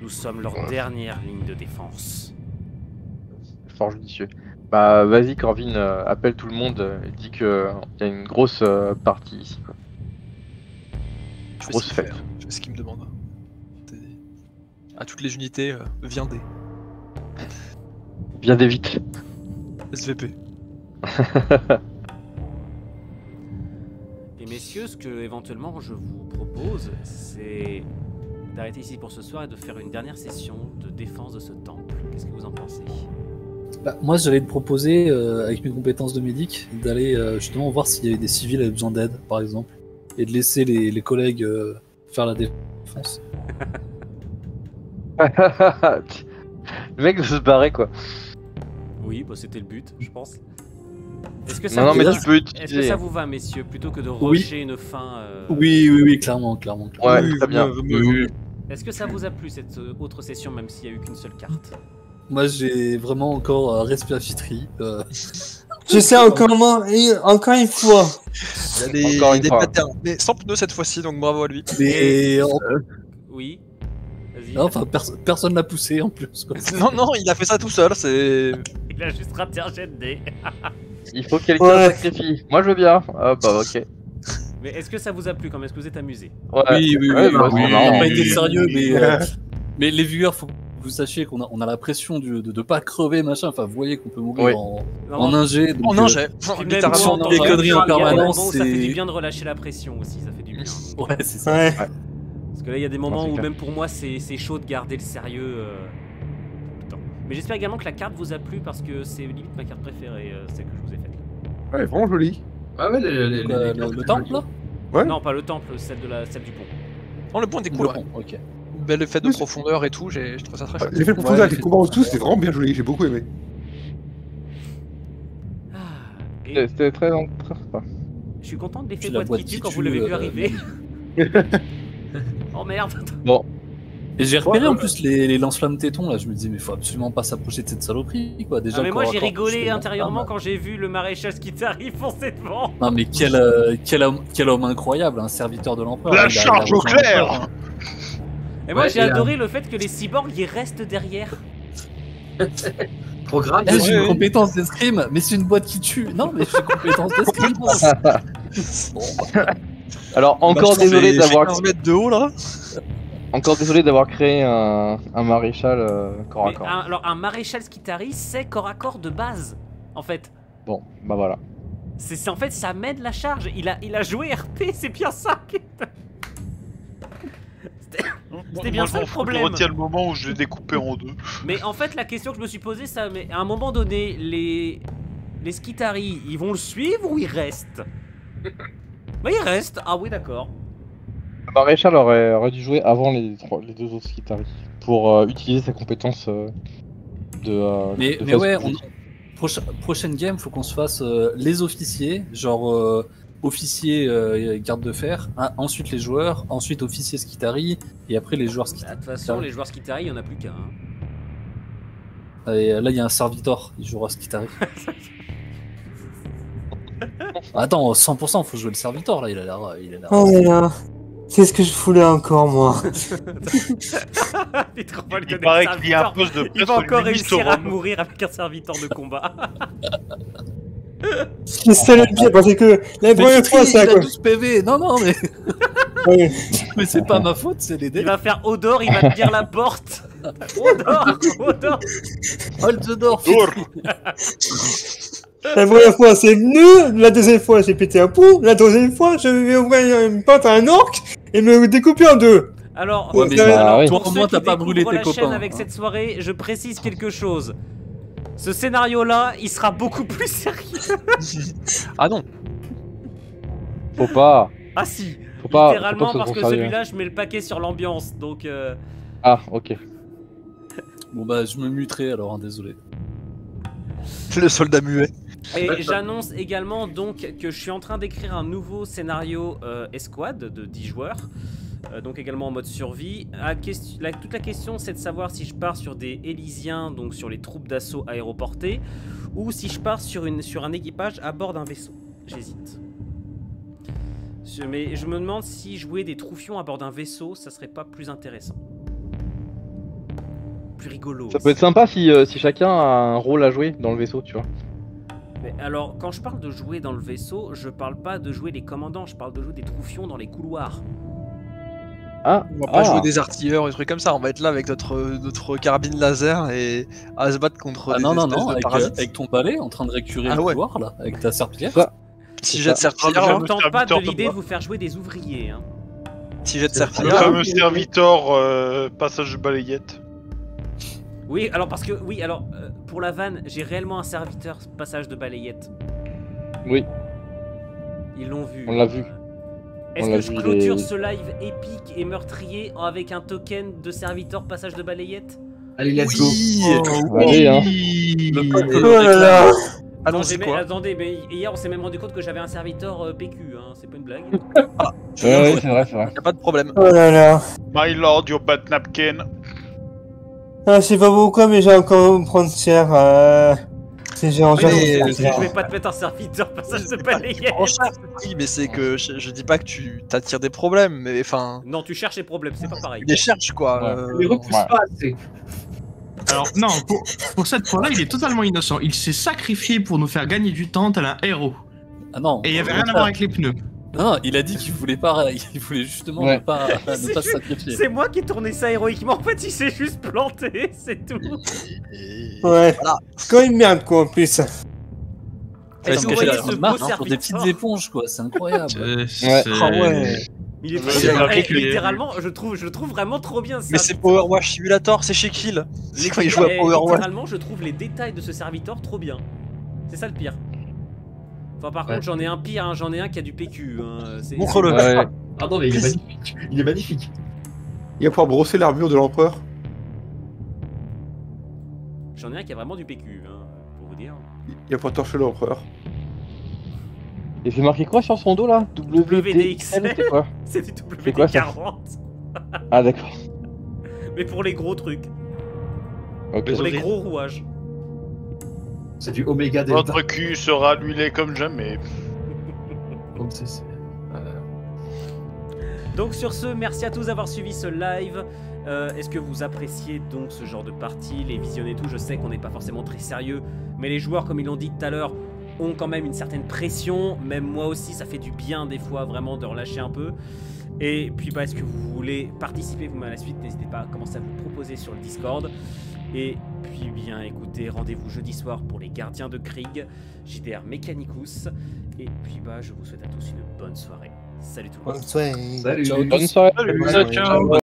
Nous sommes leur dernière ligne de défense. Fort judicieux. Bah vas-y Corvin, appelle tout le monde et dis qu'il y a une grosse partie ici, quoi. Grosse fête. Je fais ce qu'il me demande. À toutes les unités, viendez. Viendez vite. SVP. Et messieurs, ce que éventuellement je vous propose, c'est d'arrêter ici pour ce soir et de faire une dernière session de défense de ce temple. Qu'est-ce que vous en pensez? Moi, j'allais te proposer, avec mes compétences de médic, d'aller justement voir s'il y avait des civils avec besoin d'aide, par exemple, et de laisser les collègues faire la défense. Le mec veut se barrer, quoi. Oui, bah c'était le but, je pense. Est-ce que ça, Non, vous... mais tu peux Est-ce que utiliser. ça vous va, messieurs, plutôt que de rusher une fin Oui, clairement. Ouais, Oui, très bien. oui. Est-ce que ça vous a plu cette autre session, même s'il n'y a eu qu'une seule carte? Moi, j'ai vraiment encore respiration. Je sais encore une fois. Il y a Encore une des fois. patterns. Mais sans pneus cette fois-ci, donc bravo à lui. Mais Oui. Vas-y. non, enfin, personne l'a poussé en plus, quoi. Non, il a fait ça tout seul. C'est. Il a juste raté un jet de dés. Il faut que quelqu'un Ouais. sacrifie. Moi je veux bien. Ah bah ok. Mais est-ce que ça vous a plu quand même? Est-ce que vous êtes amusé? Ouais. Oui, Ouais, bah, on c'est n'a marrant. pas été sérieux, mais les viewers, faut que vous sachiez qu'on a la pression de pas crever, machin. Enfin, vous voyez qu'on peut mourir Oui. en ingé. donc, En ingé. Puis même Littéralement, moi, des dans un conneries jeu, en il y a des permanence, moments où ça fait c'est- du bien de relâcher la pression aussi, ça fait du bien. donc. Ouais, c'est ça. Ouais. Parce que là, il y a des moments c'est où clair. même pour moi, c'est chaud de garder le sérieux. Putain. Mais j'espère également que la carte vous a plu parce que c'est limite ma carte préférée, celle que je vous ai faite. Ouais, vraiment joli. Ah ouais, Le temple, là Ouais. Non, pas le temple, celle du pont. Non, le point était cool. Le Ouais. pont, ok. Bel effet de profondeur et tout, je trouve ça très chouette. L'effet de profondeur avec les combats en dessous, c'était vraiment bien joli. J'ai beaucoup aimé. Ah, et C'était très sympa. je suis content de l'effet Puis la boîte qui boîte tue qui quand vous tue, l'avez vu arriver. Oh merde. Et j'ai repéré en plus les lance-flammes tétons là, je me disais mais faut absolument pas s'approcher de cette saloperie quoi. Déjà, Ah, mais moi corps à j'ai corps, rigolé je fais, intérieurement ah, quand j'ai vu le maréchal Skitari foncer devant. Non mais quel homme incroyable, un serviteur de l'empereur. La Il a charge au rejoint clair. l'empereur, hein. Et moi Ouais, j'ai et, adoré le fait que les cyborgs ils restent derrière. Programme. Eh, j'ai une Ouais. compétence d'escrime, mais c'est une boîte qui tue. Non mais j'ai une compétence d'escrime. Bon, Alors Bah, encore je pense désolé que j'ai d'avoir 15 mètres de haut là. encore désolé d'avoir créé un maréchal corps à Mais corps. alors un maréchal Skitari c'est corps à corps de base en fait. Bon, bah voilà. C'est en fait ça mène la charge. Il a joué RP, c'est bien ça. C'était bien Moi, ça je m'en le fous, problème. Je retiens le moment où je l'ai découpé en deux. Mais en fait, la question que je me suis posée, ça, mais à un moment donné, les Skitari, ils vont le suivre ou ils restent? Bah, ils restent. Ah oui, d'accord. Le maréchal aurait dû jouer avant les deux autres Skitari pour utiliser sa compétence Mais phase ouais, publique. prochaine game, faut qu'on se fasse les officiers, genre officier garde de fer, ensuite les joueurs, ensuite officier Skitari, et après les joueurs Bah, de Skitari. toute façon, les joueurs Skitari, il y en a plus qu'un. Hein. Et là, il y a un serviteur, il jouera Skitari. Attends, 100%, faut jouer le serviteur là, il a l'air. Oh là là. C'est ce que je voulais encore, moi. Il Il paraît qu'il y a un poste de Il presse va au encore réussir à Ministorum. mourir avec un serviteur de combat. C'est ça le pire, parce que la première fois, il ça a quoi. 12 PV, non, mais, Ouais. mais c'est pas ma faute, c'est les dés. Il va faire Odor, il va tenir la porte. Odor. Hold the door. La première fois, c'est venu. La deuxième fois, j'ai pété un pont. La troisième fois, je vais ouvrir une porte à un orc et me découper en deux. Alors, Ouais, mais bah, oui. pour Toi, au ceux moins, qui t'as pas brûlé découvrent tes la chaîne copains. avec hein. cette soirée, je précise quelque chose. Ce scénario-là, il sera beaucoup plus sérieux. Ah non. Faut pas. Ah si. faut pas littéralement que ça parce que soit sérieux. celui-là, je mets le paquet sur l'ambiance, donc... Ah, ok. Bon bah je me muterai alors, hein, désolé. Le soldat muet. Et j'annonce également donc que je suis en train d'écrire un nouveau scénario escouade de 10 joueurs, donc également en mode survie. Toute la question c'est de savoir si je pars sur des Élysiens, donc sur les troupes d'assaut aéroportées, ou si je pars sur un équipage à bord d'un vaisseau. J'hésite. Mais je me demande si jouer des troufions à bord d'un vaisseau, ça serait pas plus intéressant. Plus rigolo. Ça peut être sympa si chacun a un rôle à jouer dans le vaisseau, tu vois. Mais alors, quand je parle de jouer dans le vaisseau, je parle pas de jouer les commandants, je parle de jouer des troufions dans les couloirs. Ah, On va pas jouer des artilleurs ou des trucs comme ça, on va être là avec notre carabine laser et à se battre contre Ah des non, espèces de parasites. avec ton palais en train de récurer le couloir là, avec ta serpillière. Ça. Si j'ai de Je serpillière, ne tente pas de l'idée de vous faire jouer des ouvriers. Hein. si j'ai de Le serpillière, fameux serviteur passage de balayette. Oui, alors parce que, pour la vanne, j'ai réellement un serviteur passage de balayette. Oui, Ils l'ont vu. on l'a vu. Est-ce On l'a que je vu, clôture il est- ce live épique et meurtrier avec un token de serviteur passage de balayette? Allez, let's go. Allez, hein. Le code Oh là là. Non, allons-y quoi. attendez, mais hier on s'est même rendu compte que j'avais un serviteur PQ, hein, c'est pas une blague. Ouais, c'est vrai, c'est vrai. Y a pas de problème. Oh là là. My lord, your bad napkin. Ah, je sais pas pourquoi, mais j'ai encore prendre cher. C'est genre, Mais mais- je vais pas te mettre un serviteur passage de balayette. En cher, oui, mais c'est que je dis pas que tu t'attires des problèmes, mais enfin, Non, tu cherches les problèmes, c'est pas pareil. tu les cherches quoi. Ouais. Les repousse Ouais. pas assez. Alors, non, pour cette fois-là, il est totalement innocent. Il s'est sacrifié pour nous faire gagner du temps tel un héros. Ah non. Et il y avait rien à voir avec les pneus. Non, il a dit qu'il voulait pas, il voulait justement Ouais. ne pas C'est se juste- sacrifier. C'est moi qui ai tourné ça héroïquement, en fait il s'est juste planté, c'est tout. Ouais. Voilà. C'est quand une merde, quoi, en plus. Il Est-ce se que vous cachait voyez derrière ce une marque, beau hein, pour des petites serviteur éponges quoi, c'est incroyable. Ah ouais. Il est C'est vraiment, particulier. littéralement, je trouve vraiment trop bien ça. Mais c'est Power Wash Simulator, c'est chez Kill. C'est quand il joue à Power Wash. Littéralement, je trouve les détails de ce serviteur trop bien. C'est ça le pire. Enfin, par contre, j'en ai un pire, hein, j'en ai un qui a du PQ. Hein. Montre-le. Ouais. Ah non, mais il est magnifique. Il est magnifique. Il va pouvoir brosser l'armure de l'empereur. J'en ai un qui a vraiment du PQ, hein, pour vous dire. Il va pouvoir torcher l'empereur. Et c'est marqué quoi sur son dos là? WDXL. c'est quoi? C'est du C'est quoi, ça? WD-40. Ah d'accord. Mais pour les gros trucs, Ok. pour les gros rouages. C'est du Oméga Delta. Votre cul sera huilé comme jamais. Donc c'est- Donc sur ce, merci à tous d'avoir suivi ce live. Est-ce que vous appréciez donc ce genre de partie, les visionner et tout? Je sais qu'on n'est pas forcément très sérieux, mais les joueurs, comme ils l'ont dit tout à l'heure, ont quand même une certaine pression. Même moi aussi, ça fait du bien des fois vraiment de relâcher un peu. Et puis est-ce que vous voulez participer vous-même à la suite? N'hésitez pas à commencer à vous proposer sur le Discord. Et puis bien écoutez, rendez-vous jeudi soir pour les Gardiens de Krieg, JDR Mechanicus. Et puis je vous souhaite à tous une bonne soirée. Salut tout le monde. Bonne soirée. Salut. Ciao. Bonne soirée. Salut. Ciao.